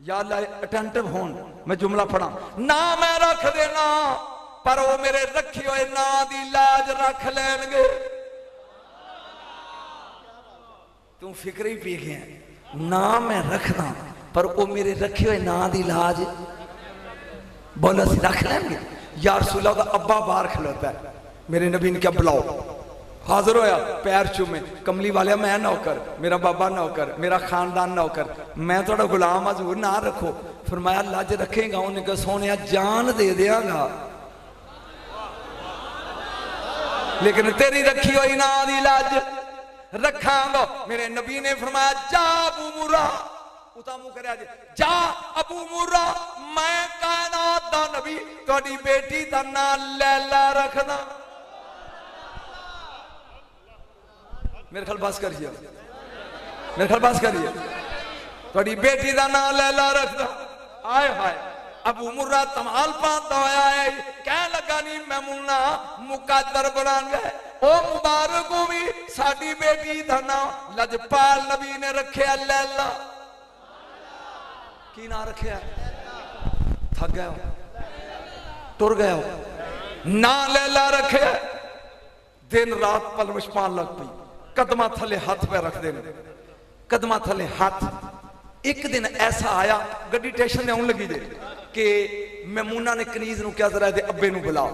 या अटेंटिव होन मैं जुमला पढ़ा ना मैं रख देना पर वो मेरे रखी हुए ना दी लाज रख लेंगे तू फिक्र ही पी गया ना मैं रखना पर वो मेरे रखे हुए ना दी लाज बोला सी रख लेंगे या रसूल अल्लाह दा अब्बा बाहर खलोता है मेरे नबी ने क्या बुलाओ हाजिर होया पैर चूमे कमली वाले मैं नौकर मेरा बाबा नौकर मेरा खानदान नौकर मैं थोड़ा गुलाम हजूर ना रखो फरमाया लज रखेगा उन्हें कहा सोने जान दे देगा लेकिन तेरी रखी हुई ना दी लज रखांगा मेरे नबी ने फरमाया जा अबू मुर्रा उता मुंह करया जा अबू मुर्रा मैं कायनात दा नबी तोड़ी बेटी दा नाम लैला रखना मेरे ख्याल बस करिए मेरे ख्याल बस करिए थोड़ी बेटी का नाम लैला रखदा आए हाय अबू मुर्रा तमाल पाता होया है कह लगा नहीं मैमुना मुकद्दर बन गए ओ मुबारक होवी साडी बेटी का नाम लजपाल नबी ने रखिया लैला की ना रखिया थक गए टुर गए ना लैला रखे दिन रात पलवश पान लग पई कदमा थले हाथ पे रख देने कदमा थले हाथ एक दिन ऐसा आया गड्डी स्टेशन आने लगी जे कि मैमूना ने कनीज नु क्या जरा दे अब्बे नु बुला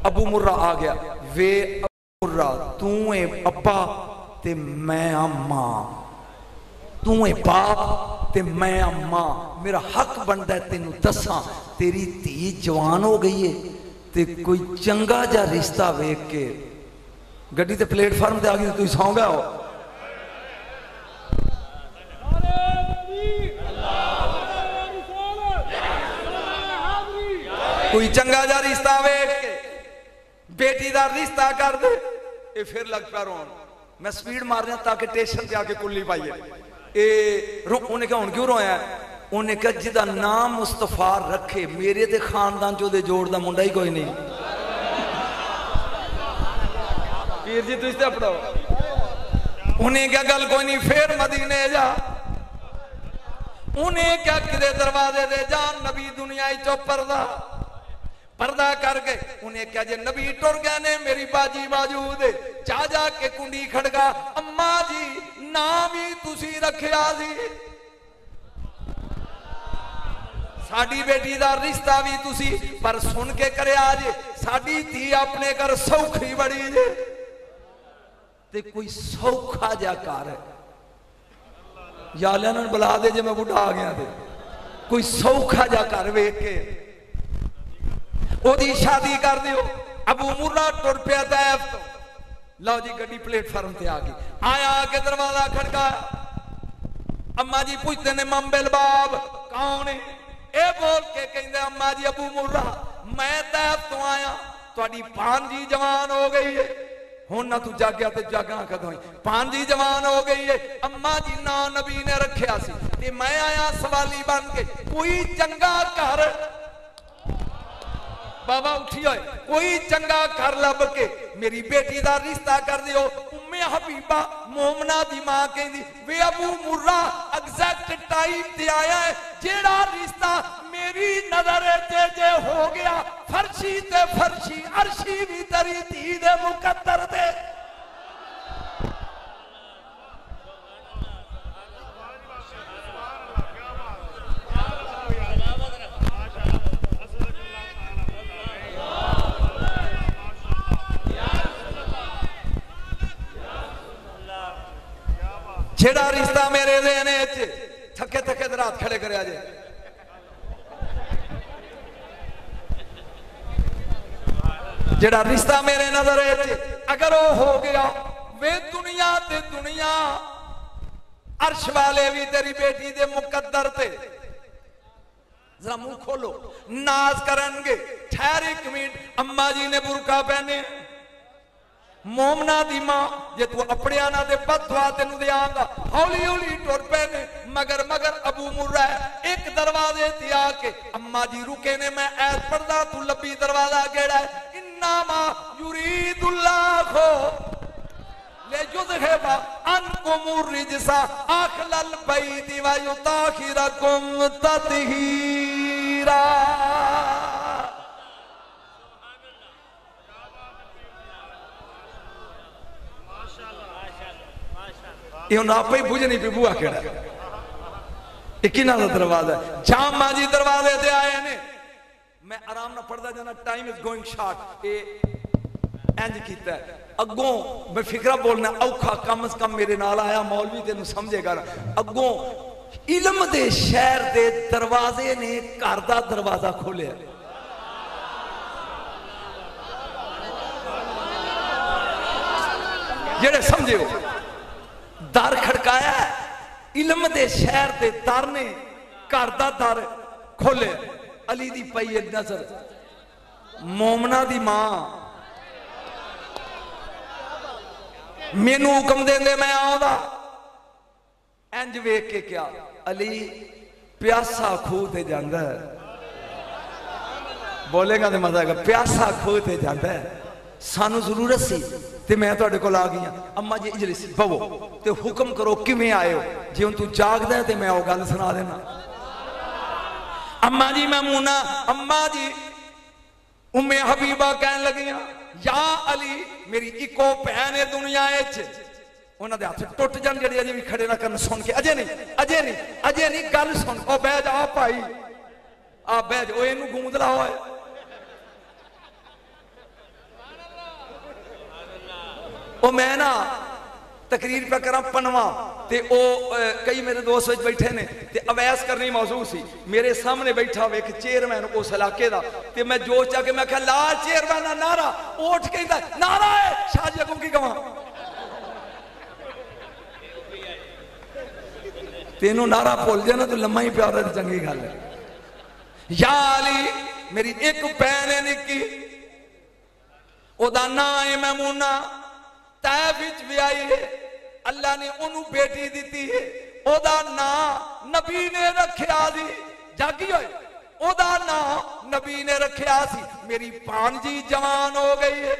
अबू मुर्रा आ गया वे अबू मुर्रा तू है अब्बा ते मैं अम्मा तू है बाप ते मैं अम्मा मेरा हक बनता है तेनू दसा तेरी धी जवान हो गई है ते कोई चंगा जा रिश्ता वेख के गड्डी ते प्लेटफार्म ते आ गई तुम सौ गए हो कोई चंगा जा रिश्ता वेख के बेटी का रिश्ता कर दे ये फिर लग पा रोन मैं स्पीड मार रहा ताकि स्टेशन पे आके कुल्ली पाइए उन्हें क्या क्यों रोया उन्हें क्या जिदा नाम मुस्तफा रखे मेरे ते खानदान चो जोड़ का मुंडा ही कोई नहीं वीर जी तुझे पढ़ाओ उन्हें क्या गल कोई नहीं फिर मदीने जा उन्हें क्या किदे दरवाजे दे जा नबी दुनिया चो पर्दा करके उन्हें क्या जे नबी टुर गए ने मेरी बाजी मौजूद जा जा के कुंडी खड़का अम्मा जी नाम ही तुसी रखिया सी साडी बेटी का रिश्ता भी तुसी पर सुन के करया जे साडी धी अपने घर सौखी बड़ी जे ते कोई सौखा जा कर या बुला दे जे मैं बुढ़ा आ गया थे कोई सौखा जा कर वेख के ओदी शादी कर दियो अबू मुर्रा टुर पिया तैफ तो लो जी गड्डी प्लेटफार्म ते आ गई आया आके दरवाजा खड़काया अम्मा जी पूछते ने मम्बेल बाब कौन है ए बोल के कहंदे अम्मा जी अबू मुर्रा मैं तैफ तो आया तुहाडी भांजी जवान हो गई है हुण ना तू जागया ते जागना कदों भांजी जवान हो गई है अम्मा जी ना नबी ने रखिया सी ते मैं आया सवाली बन के कोई चंगा घर बाबा उठी होए कोई चंगा घर लब के मेरी बेटी का रिश्ता कर दियो उम्मे हबीबा मोमना दी मां कहंदी वे अबू मुर्रा एग्जैक्ट टाइम ते आया है जेड़ा रिश्ता मेरी नजर ते जे हो गया फर्शी ते फर्शी अर्शी भी तेरी धी दे मुकद्दर दे च थके थके रात खड़े करे जे जेड़ा रिश्ता मेरे नजर अगर वो हो गया वे दुनिया ते दुनिया अर्श वाले भी तेरी बेटी दे मुकद्दर ते जरा मुंह खोलो नाज करनगे ठहर एक मिनट अम्मा जी ने बुरका पहने मोमना दी मां जे तू अपने आना दे बदवा तेन देंगा हौली हौली टुर पैने मगर मगर अबू मुर्रा एक दरवाजे ते आके अम्मा जी रुके ने मैं ऐस पढ़दा तू लबी दरवाजा केड़ा है इन्ना मा युरीदुल्लाह ले युज़हिबा अन्कुम रिजसा अखलल बैति व युताखिरकुम तत्हीरा ये ना पे बुझ नहीं पी बुआ केड़ा किना दा दरवाजा जाम माजी दरवाजे ते आए ने मैं आराम ना पढ़दा जाना टाइम इज गोइंग शॉर्ट ए इंज कीता अगों मैं फिक्रा बोलना औखा कम से कम मेरे नाल आया मौलवी तेन समझेगा अगों इल्म दे शहर दे दरवाजे ने घर दा दरवाजा खोलिया जेड़े समझे हो दर खड़काया इल्म दे शहर दे दर ने घर दा दर खोले अली दी पई नजर मोमना दी मां मैनू हुक्म देंदे मैं आउंदा इंज वेख के क्या अली प्यासा खूह ते जांदा है बोलेगा तो मजा आएगा प्यासा खूह ते जांदा है सानू जरूरत सी ते मैं तुहाडे कोल आ गई अम्मा जी इजलिस बवो ते हुक्म करो किवें आए हो जे हुण तू जागदा है ते मैं वो गल सुना देना अम्मा जी मैमूना अम्मा जी उम्मे हबीबा कहन लगियां या अली मेरी इको भैन है दुनिया उन्होंने हाथ टुट जान जेडे अजे भी खड़े ना करन सुन के अजे नहीं गल सुन ओ बह जा भाई आ बह जा इनू गूंदला हो ओ मैं ना तकरीर पे करा पनवा ते ओ कई मेरे दोस्त बैठे ने ते अवैस करनी मौजूद सी मेरे सामने बैठा वे एक चेयरमैन उस इलाके दा ते मैं जोश चा के मैं कहा ला चेयरमैन दा नारा उठ के नारा है शाहजी अगू की कवा तेनू नारा भुल जाना तू लम्मा ही प्यार है चंगी गल है या अली मेरी एक भैन है निक्की ओदा नां है मैमूना तैफ विच भी आई है अल्लाह ने ओनू बेटी दी है ओदा नाम नबी ने रखिया सी जागी होए ओदा नाम नबी ने रखिया सी मेरी भांजी जवान हो गई है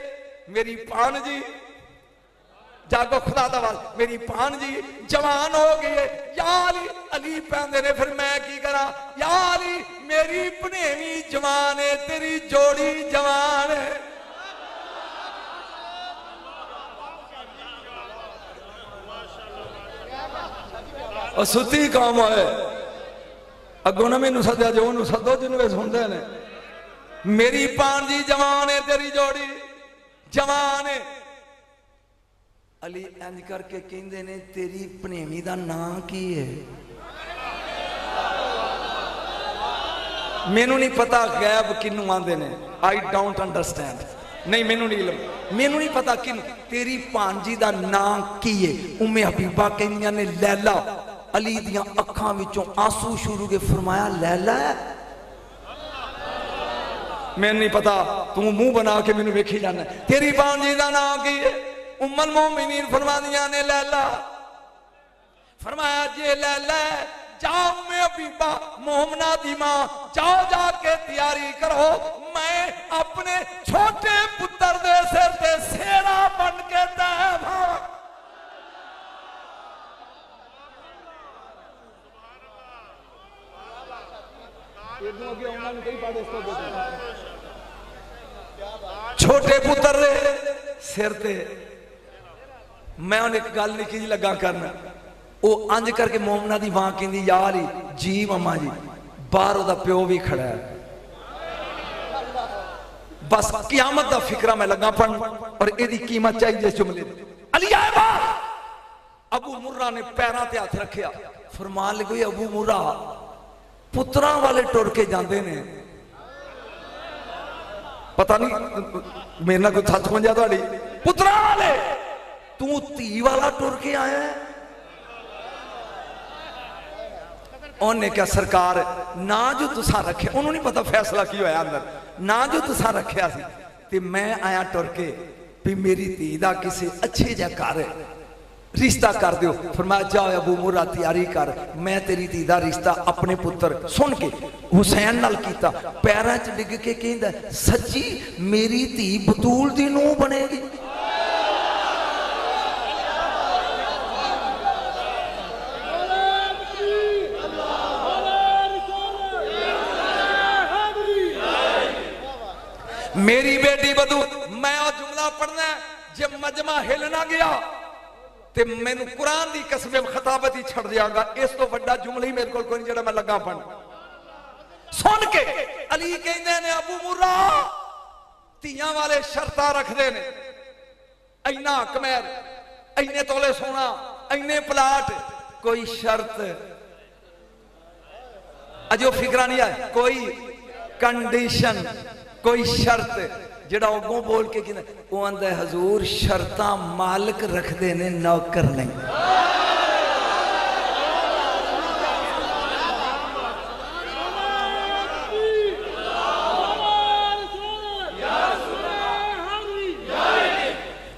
मेरी भांजी जागो खुदा दा वाल मेरी भांजी जवान हो गई है या अली अली पैंदे ने फिर मैं की करा या अली मेरी भनेवी जवान है तेरी जोड़ी जवान है और सुती काम है अगों ना मैनू सद्या जो ओनू सदो जिन्हें सुनते ने मेरी भांजी जवान है तेरी जोड़ी जवान है अली इंज करके कहंदे ने तेरी भनेवी दा नाम की है मैनू नहीं पता गैब किनू आंदे ने आई डोंट अंडरस्टैंड नहीं मैनू नहीं इल्म मैनू नहीं पता किनू तेरी भांजी दा नाम की है उम्मे हबीबा कहंदियां ने लैला अली दियां अखां विचों आंसू शुरू के फरमाया लैला मैं नहीं पता तू मुंह बना के मैनू वेखी जाना तेरी भांजी दा नाम की है उम्मुल मोमिनीन फरमादियां ने लैला फरमाया जे लैला जाओ मैं हबीबा मोहम्मना दी मां जाओ जाके तैयारी करो मैं अपने छोटे पुत्र दे सिर ते सेरा बन के तैफ छोटे पुत्र दे सिर ते मैं उन्हें एक गल निकी जी लगा करना वो अंज करके मोमना दी मां कहती यार ही जी मम्मा जी बाहर ओदा प्यो भी खड़ा है बस कियामत दा फिक्रा मैं लगा पढ़ और एदी कीमत चाहिए इस जुमले अली आए बाहर अबू मुर्रा ने पैरों ते हाथ रखिया फरमान लगे अबू मुर्रा पुत्रां वाले टुर के जाते ने, पता नहीं मेरे ना कोई सच समझा थोड़ी, पुत्रां वाले तू धी वाला टुर के आया है। उन्हें क्या सरकार ना जो तुसा रखे, उन्होंने नहीं पता फैसला की होया अंदर, ना जो तुसा रखा सी ते मैं आया टुर के भी मेरी धी दा किसी अच्छे जा घर रिश्ता कर दियो। फरमाया जाओ अबू मुर्रा तैयारी कर, मैं तेरी धी दा रिश्ता अपने पुत्र सुन के हुसैन नाल कीता। पैरों च डिग के कहंदा सच्ची मेरी धी बतूल दी नूंह बनेगी। मेरी बेटी बदू, मैं और जुमला पढ़ना जे मजमा हिल ना गया ते मैनू कुरान दी कसम खताबत ही छड़ दियांगा। इस तो बड़ा जुमला ही मेरे को कोई नहीं जेड़ा मैं लगा पढ़। सुन के अली कहंदे ने अबू मुर्रा तियां वाले शर्तां रखदे ने, इन्ना कमैर, इन्ने तोले सोना, इन्ने प्लाट, कोई शर्त अजो फिक्रा नहीं आया, कोई कंडीशन, कोई शर्त जेड़ा अगों बोल के कि वो आंदा हजूर शर्तां मालिक रखते ने नौकर नहीं।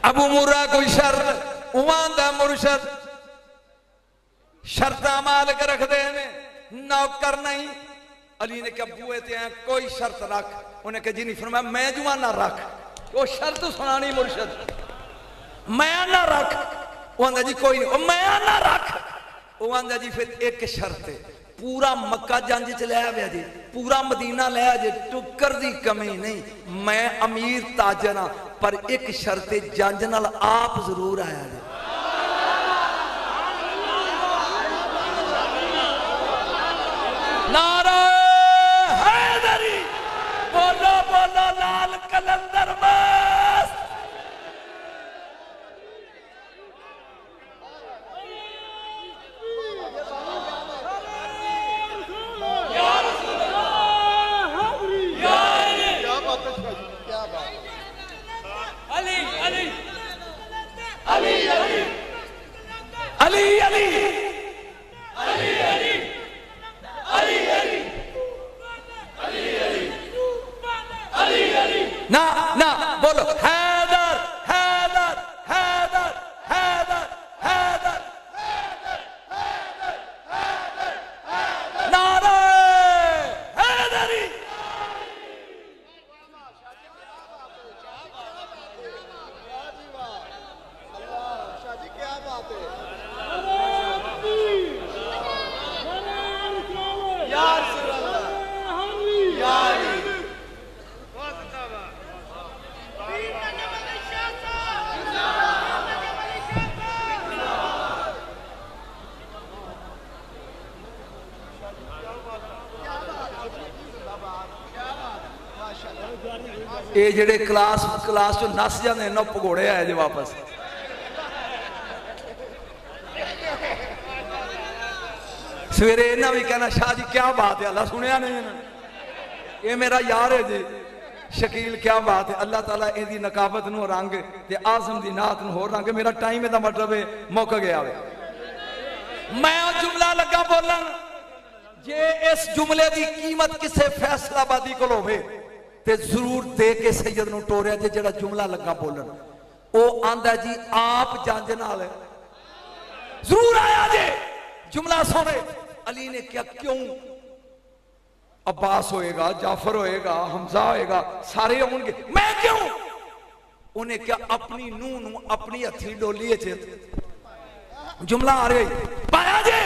अबू मुर्रा कोई शर्त उमांदा मुर्शद शर्तां मालिक रखते ने नौकर नहीं। अली ने कहा बुए ते कोई शर्त रख, उन्हें कहा जी नहीं। फरमाया मैं जुआ ना रख, वो शर्त सुनानी मुर्शद, मैं ना रख। वो आंदा जी कोई नहीं, मैं ना रख। वो आंदा जी फिर एक शर्त है, पूरा मक्का जंज च लै आया जी, पूरा मदीना लै आ जे, टुक्कर दी कमी नहीं। मैं अमीर ताजर हाँ पर एक शर्त जंज नाल आप जरूर आया जी। नारा हैदरी, बोलो बोलो लाल कलंदर मस्त। क्या बात है, क्या बात। अली अली अली अली अली अली अली अली अली अली अली अली ना ना बोलो हैदर हैदर हैदर हैदर हैदर नारा हैदरी। शाह जी क्या बात है। यार ये जेडे क्लास चो नस जाते ना भगोड़े आए जे वापस। सवेरे इन्हें भी कहना शाह जी क्या बात है, अल्लाह सुनिया नहीं इन्होंने, ये मेरा यार है जी शकील क्या बात है। अल्लाह ताला इहदी नकाबत नूं रंग ते आज़म दी नात नूं होर रंग। मेरा टाइम दा मतलब है मुक गया वे। मैं जुमला लगा बोलन, जे इस जुमले की कीमत किसे फैसलाबादी को होवे ते जरूर दे के सैयद नूं टोरिया जे जेड़ा जुमला लगा बोलन। ओ आंदा जी आप जंज नाल जरूर आया जे, जुमला सुने। अली ने क्या क्यों? अब्बास होएगा, जाफर होएगा, हमजा होएगा, सारे होंगे, मैं क्यों? उन्हें क्या अपनी नूह नूं अपनी हथी डोली च जुमला आ रही पाया जे।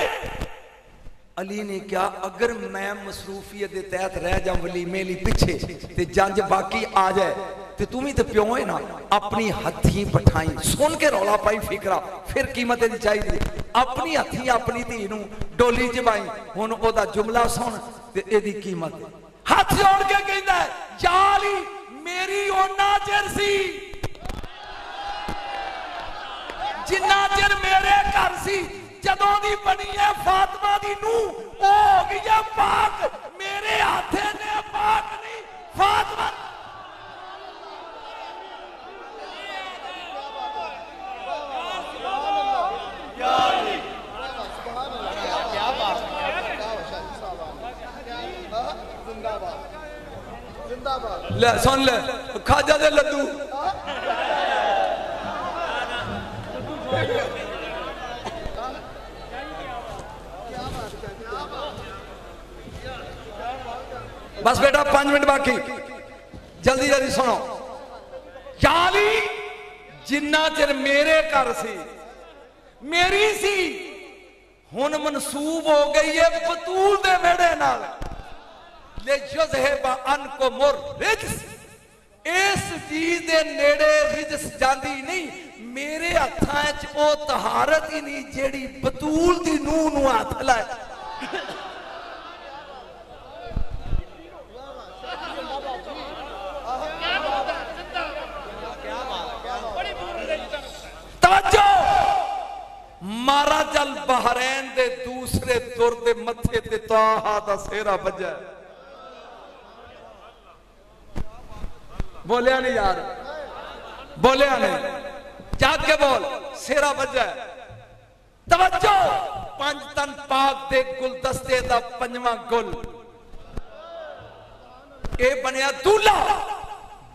अली ने क्या अगर मैं मसरूफियत के तहत रह जा वलीमे ली पिछे ते जंज बाकी आ जाए ते तुम ही तो प्यो है ना, अपनी हथी पठाई सुन के रौला पाई फिकरा फिर कीमत दी चाहिए। अपनी हथी अपनी धी नूं डोली च पाई, हुण ओदा जुमला सुन ते एदी कीमत। हाथ जोड़ के कहंदा है या अली मेरी ओना चिर सी जिन्ना चिर मेरे घर सी जदों दी बनी है फातिमा दी नूं ओ हो गई है पाक मेरे हाथे ने पाक नहीं फातिमा ले सुन ले खाजा दे लड्डू बस बेटा 5 मिनट बाकी जल्दी जल्दी सुनो याली जिन्ना चिर मेरे घर सी मेरी सी हुन मनसूब हो गई है बतूल दे वेड़े नाल ले युज़हिबा अनकुम रिज्स इस चीज दे नेड़े रिज्स जांदी नहीं मेरे हत्थां च ओ तहारत ही नहीं जेड़ी बतूल दी नूह नूं हथ लाए मारा जल बहरैन दे दूसरे दुर दे मथे ते ताहा दा सेहरा बजा बोलिया नहीं यार बोलिया नहीं जाग के बोल सेहरा बजा तवज्जो 5 तन पाक दे गुलदस्ते दा 5वां गुल ए बनया दूल्हा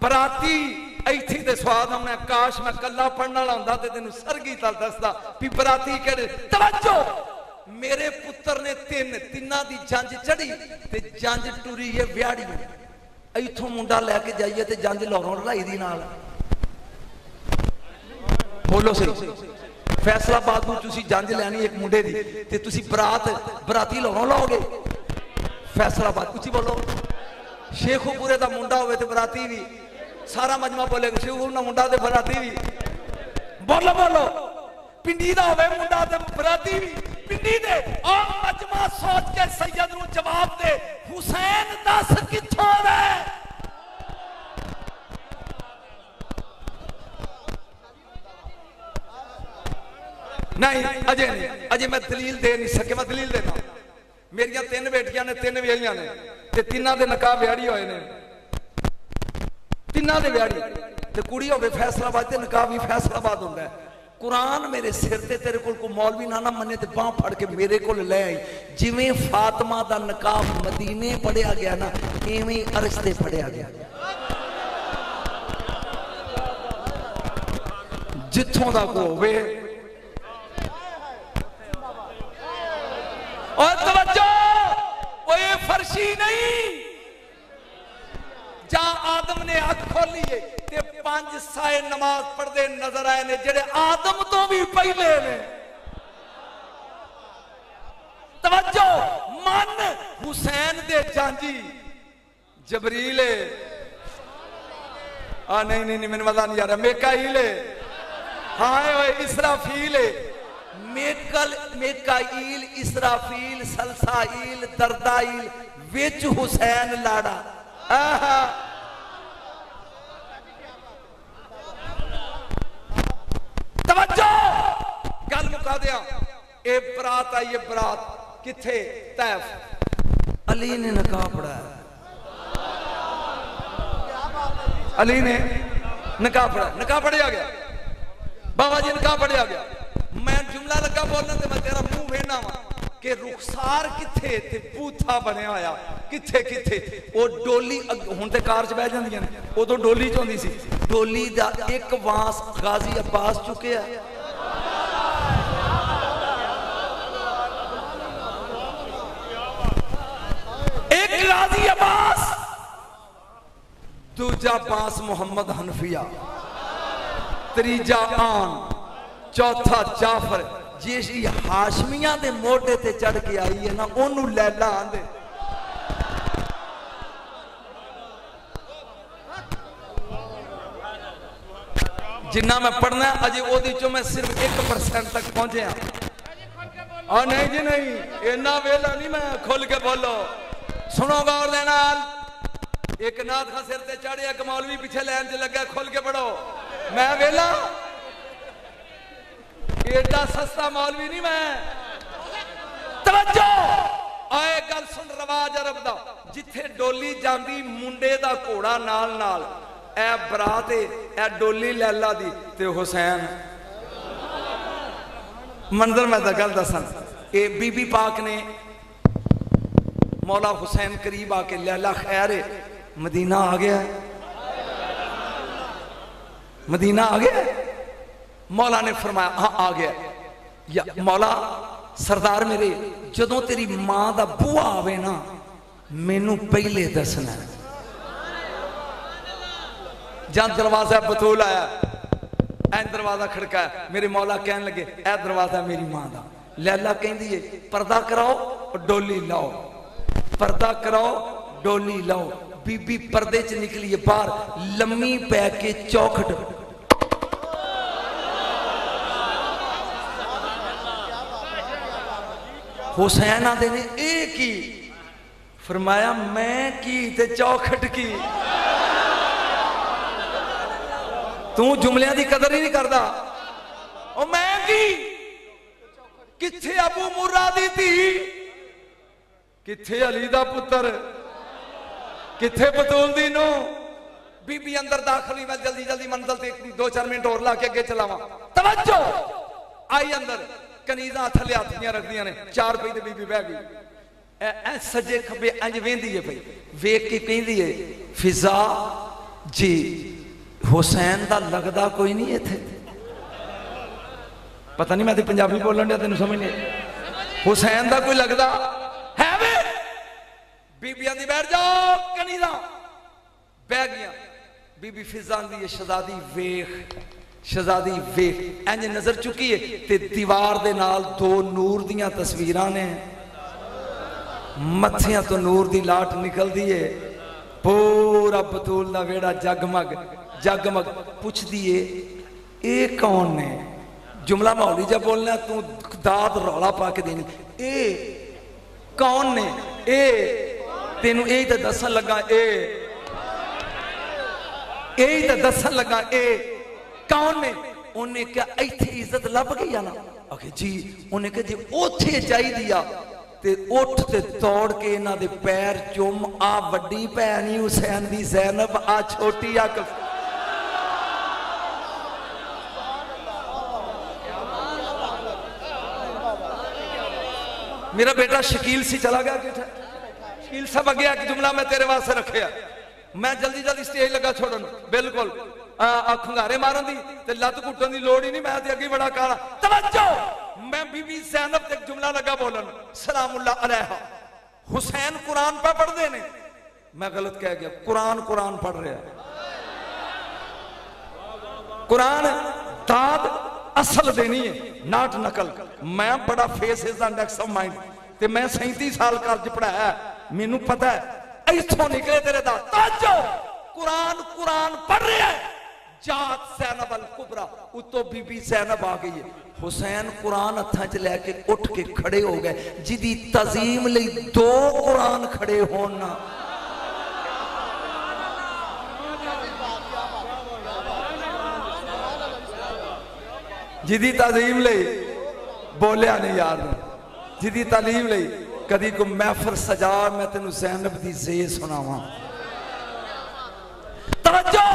बराती इत्थे ते स्वाद हमने काश मैं कला पढ़ने वाला हुंदा ते तैनूं सरगी तल दसदा भी बराती केड़े तवज्जो मेरे पुत्र ने तिन्ना दी जंज चढ़ी ते जंज टुरी है व्याड़ी इथों मुंडा लैके जाइए ते जंज लाहौरों लड़ाई दी नाल बोलो सही फैसलाबाद नूं तुसीं जंज लैनी एक मुंडे दी ते तुसीं बराती लाहौरों लाओगे फैसलाबाद कुछ बोलो शेखोपुरे दा मुंडा होवे ते बराती भी सारा मजमा बोलेगा शेखोपुर दा मुंडा ते बराती भी बोलो बोलो पिंडी दा होवे मुंडा ते बराती भी पिंडी दे ओ मजमा सोच के सैयद नूं जवाब दे हुसैन दस कित्थों वे नहीं अजय मैं दलील दे नहीं सके मैं दलील देना मेरिया 3 बेटियां ने 3 वेलियां ने ते तिन्ना दे निकाह व्याड़ी होए ने तिन्ना दे व्याड़ी ते कुड़ी होवे फैसलाबाद ते निकाह भी फैसलाबाद हुंदा है कुरान मेरे सिर ते तेरे कोल को मौलवी ना मन्ने ते बांह फड़ के मेरे कोल ले आई जिवें फातिमा दा निकाह मदीने पढ़िया गया ना इवें अर्श ते पढ़िया गया जिथों दा को होवे और तवज्जो ओए फर्शी नहीं जा आदम ने अख खोली है ते 5 साए नमाज पढ़दे नजर आए ने जेड़े आदम तो भी पहले ने तवज्जो मन हुसैन दे जांजी जबरील नहीं नहीं मैंने मजा नहीं आ रहा मेकाईल हाँ ओए इसराफील मेकाईल इसराफील सलसाईल दरदाईल विच हुसैन लाड़ा तवज्जो गल मुका दिया ए बरात आई है बरात किथे तैफ अली ने निकाह पढ़ाया अली ने निकाह पढ़िया गया बाबा जी निकाह पढ़िया गया मैं जुमला लगा बोलना ते मैं तेरा मुंह वेना वा कि रुखसार किथे ते बूथा बनया होया किथे किथे ओ डोली हुण ते कार च बह जांदियां ने उदों डोली च होंदी सी डोली दा एक वास गाजी अब्बास चुकिया एक गाजी अब्बास दूजा बास मोहम्मद हनफिया तीजा आन चौथा जाफर जी हाशमिया दे मोढे ते चढ़ के आई है ना ओनू लैला आंदे जिन्ना मैं पढ़ना अजे ओदी चो मैं सिर्फ 1% तक पहुंचे हाँ नहीं जी नहीं इन्ना वेला नहीं मैं खुल के बोलो सुनो गौर दे नाल एक नाथ का सिर ते चढ़े एक मौलवी पीछे लैन च लगा खुल के पढ़ो मैं वेला एडा सस्ता मौलवी नहीं मैं। तवज्जो आए गल सुन, रवाज अरब दा जिथे डोली जांदी मुंडे दा घोड़ा नाल नाल, ए बरात ए डोली लैला दी ते हुसैन। मंजर मैं तो गल दसन, ए बीबी पाक ने मौला हुसैन करीब आके लैला खैर है मदीना आ गया, मदीना आ गया। मौला ने फरमाया हाँ आ गया। या मौला सरदार मेरे जदों तेरी मां दा बुआ आवे ना मैनू पहले दसना। जहां दरवाजा बतूल आया ऐ दरवाजा खड़काया, मेरे मौला कहन लगे ए दरवाजा मेरी मां दा। लैला कहंदी है पर्दा कराओ डोली लाओ, पर्दा कराओ डोली लाओ। बीबी पर्दे च निकली है बाहर, लम्मी पै के चौखट हुसैन आदे ने एक ही फरमाया मैं की ते चौखट की। तू जुमलियां की कदर ही नहीं करता। ओ मैं की किथे अबू मुर्रा दी थी, किथे अली दा पुत्र, किथे बतूल दी नू। बीबी अंदर दाखिल हुई, मैं जल्दी जल्दी मंजिल ते 2-4 मिनट और ला के अगे चलावा। तवज्जो आई अंदर, कनीजा थले हथ दियां रखदियां ने, 4 पई ते बीबी बह गई। ऐ सजे खब्बे इंज वेंदी है पई, वेख के कहंदी है फिजा जी हुसैन दा लगदा कोई नहीं इत्थे। पता नहीं मैं तो पंजाबी बोलन दिया तेन समझ नहीं। हुसैन दा कोई लगदा है वे? बीबियां दी बैठ जाओ, कनीजा बह गई। बीबी फिजा दी शहजादी वेख, शहजादी वेख इंज नजर चुकी है ते दीवार दे नाल 2 नूर दियां तस्वीरां ने, मत्थियां तो नूर दी लाट निकलदी है। पूरा बतूल दा वेड़ा जगमग जगमग। पुछदी है ए कौन ने? जुमला माहौली जा बोलना, तू दाद रौला पा के देनी। ए कौन ने? ए तेनू यही तो दसन लगा, यही तो दसन लगा ए कौन ने? उन्हें क्या इत्थे इज्जत लभ गई ना? आखे जी। उन्हें कहा जी ओथे चाहिदी आ ते उठ ते दौड़ के इन्हां दे पैर चुम। आ वड्डी भैन ही हुसैन दी ज़ैनब, आ छोटी आ मेरा बेटा शकील सी चला गया। शकील साहब अगे एक जुमला मैं तेरे वास्ते रखे। मैं जल्दी जल्दी स्टेज लगा छोड़न, बिल्कुल खंगारे मारन दी ते लत घुटन दी लोड़ ही नहीं। मैं अगे बड़ा काला। तवज्जो मैं बीबी ज़ैनब ते जुमला लगा बोलन, सलामुल्लाह अलैहा। हुसैन कुरान पे पढ़ते ने, मैं गलत कह गया, कुरान कुरान पढ़ रहा है। कुरान दाद असल देनी है, नाट नकल। मैं बड़ा face is the index of mind ते मैं 37 साल कॉलेज पढ़ाया, मैनू पता है इथों निकले तेरे दा। तवज्जो कुरान कुरान पढ़ रहा है। जात ज़ैनब अल कुबरा, उतो बीबी ज़ैनब आ गई है। हुसैन कुरान हत्थां च लैके उठ के खड़े हो गए। जिदी तज़ीम लई 2 कुरान खड़े होण ना। जिदी तालीम लई बोलिया नहीं यार, जिदी तालीम लई कदी को महफिल सजा। मैं तेन ज़ैनब दी ज़े सुनावा। तवज्जो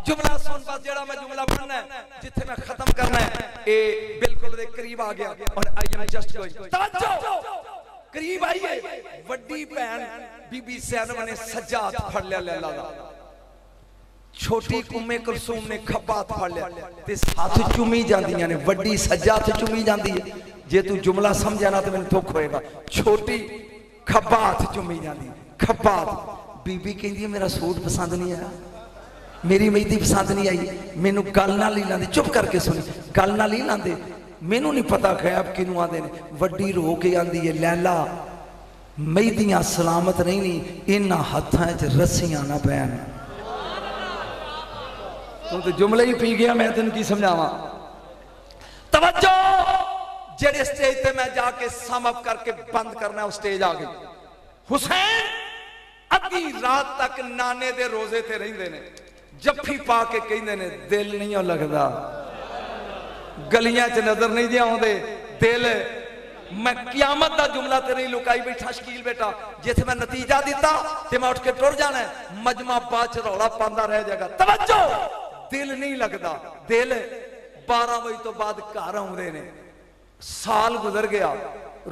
जुमला सुन, बस जेड़ा मैं जुमला पढ़ना है, जिथे मैं खत्म करना है, ए बिल्कुल दे करीब आ गया। और आई एम जस्ट गोइंग। तवज्जो करीब आई है। वड्डी भैन बीबी ज़ैनब ने सज्जा हाथ फड़ लिया लैला दा, छोटी उम्मे कुलसूम ने खब्बा हाथ फड़ लिया ते हाथ चुमी जांदियां ने। वड्डी सज्जा हाथ चुमी जांदी है। जे तू जुमला समझा ना तो मैंने दुख होएगा। छोटी खब्बा हाथ चुमी जांदी, खब्बा हाथ। बीबी कहंदी है मेरा सूट पसंद नहीं आया, मेरी मेहंदी पसंद नहीं आई। मैनू गल नाल ही लांदे, चुप करके सुनी, गल नाल ही लांदे। मैनू नहीं पता खैब किनू आंदे ने। वड्डी रो के आंदी है लैला मेहंदियां सलामत नहीं नी, इन्हां हत्थां च रस्सियां ना पैन। तू तो जुमले ही पी गया, मैं तेन की समझावा। तवज्जो जेड़े स्टेज पे मैं जाके सम अप करके बंद करना, उस स्टेज आ गई। हुसैन अद्धी रात तक नाने दे रोजे ते रहिंदे ने, जफ्फी पा के कहंदे ने दिल नहीं लगदा। गलियां च नजर नहीं जे आउंदे दिल मैं कियामत का जुमला ते नहीं लुकाई बैठा शकील बेटा जिस मैं नतीजा दिता ते मैं उठ के टुर जाना है मजमा बाद च रौला पांदा रह जाएगा तवज्जो दिल नहीं लगता दिल 12 बजे तो बाद घर आउंदे ने साल गुजर गया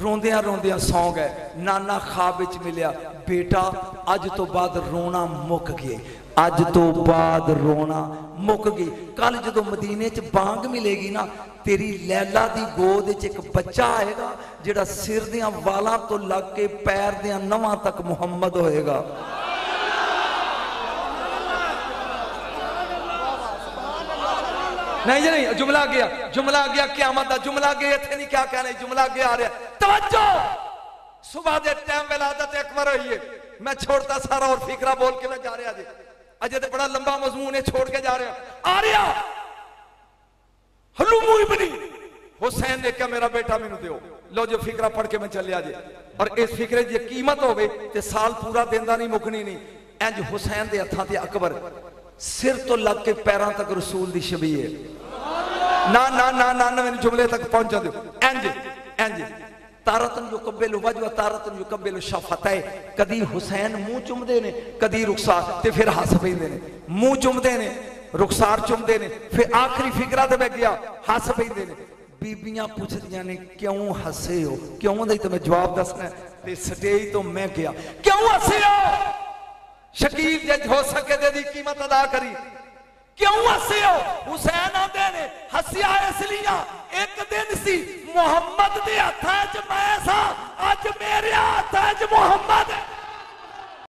रोंदियां रोंदियां सौ गए नाना ख्वाब विच मिलिया बेटा अज तो बाद रोना मुक गए अज तो बाद रोना मुक गई कल जो मदीने च बांग मिलेगी ना तेरी लैला दी गोद च एक बच्चा आएगा जिहड़ा सिर दियां वालां तो लग के पैर दियां नवां तक मुहम्मद होएगा नहीं जी नहीं जुमला गया क़यामत दा जुमला गया इत्थे नहीं क्या कहना जुमला गया आ रहा तवज्जो सुबह दे टाइम विलादत अकबर हुई है मैं छोड़ता सारा और फिक्रा बोल के मैं जा रहा जी अजय तो बड़ा लंबा मजमून है छोड़ के जा रहा आ रहा हलूमू इब्नी हुसैन ने कहा मेरा बेटा मैनू दियो लो जो फिक्रा पढ़ के मैं चलिया जी और इस फिक्रे की कीमत होवे ते साल पूरा देंदा नहीं मुकनी नहीं इंज हुसैन दे हत्थां ते अकबर सिर तो लग के पैरों तक रसूल दी शबीर ना ना ना ना मैंने जुमले तक पहुंचा दो इंज इंज तारतन जो कब्बेल वजह तारतन जो कब्बेल शफतै कदी हुसैन मुंह चुमदे ने कदी रुखसार ते फिर हस पैंदे ने मुंह चुमदे ने रुखसार चुमदे ने फिर आखिरी फिक्रा ते मैं गया हस पैंदे ने बीबियां पूछदियां ने क्यों हसे हो क्यों दे तो मैं जवाब दसना ते स्टेज तो मैं गया क्यों हसे हो शकील जज हो सके दे दी कीमत अदा करी क्यों हसे हो हुसैन आंदे ने हसिया इसलिए एक दिन सी मुहम्मद दे हत्थां च मैं सा अज मेरे हत्थां च मुहम्मद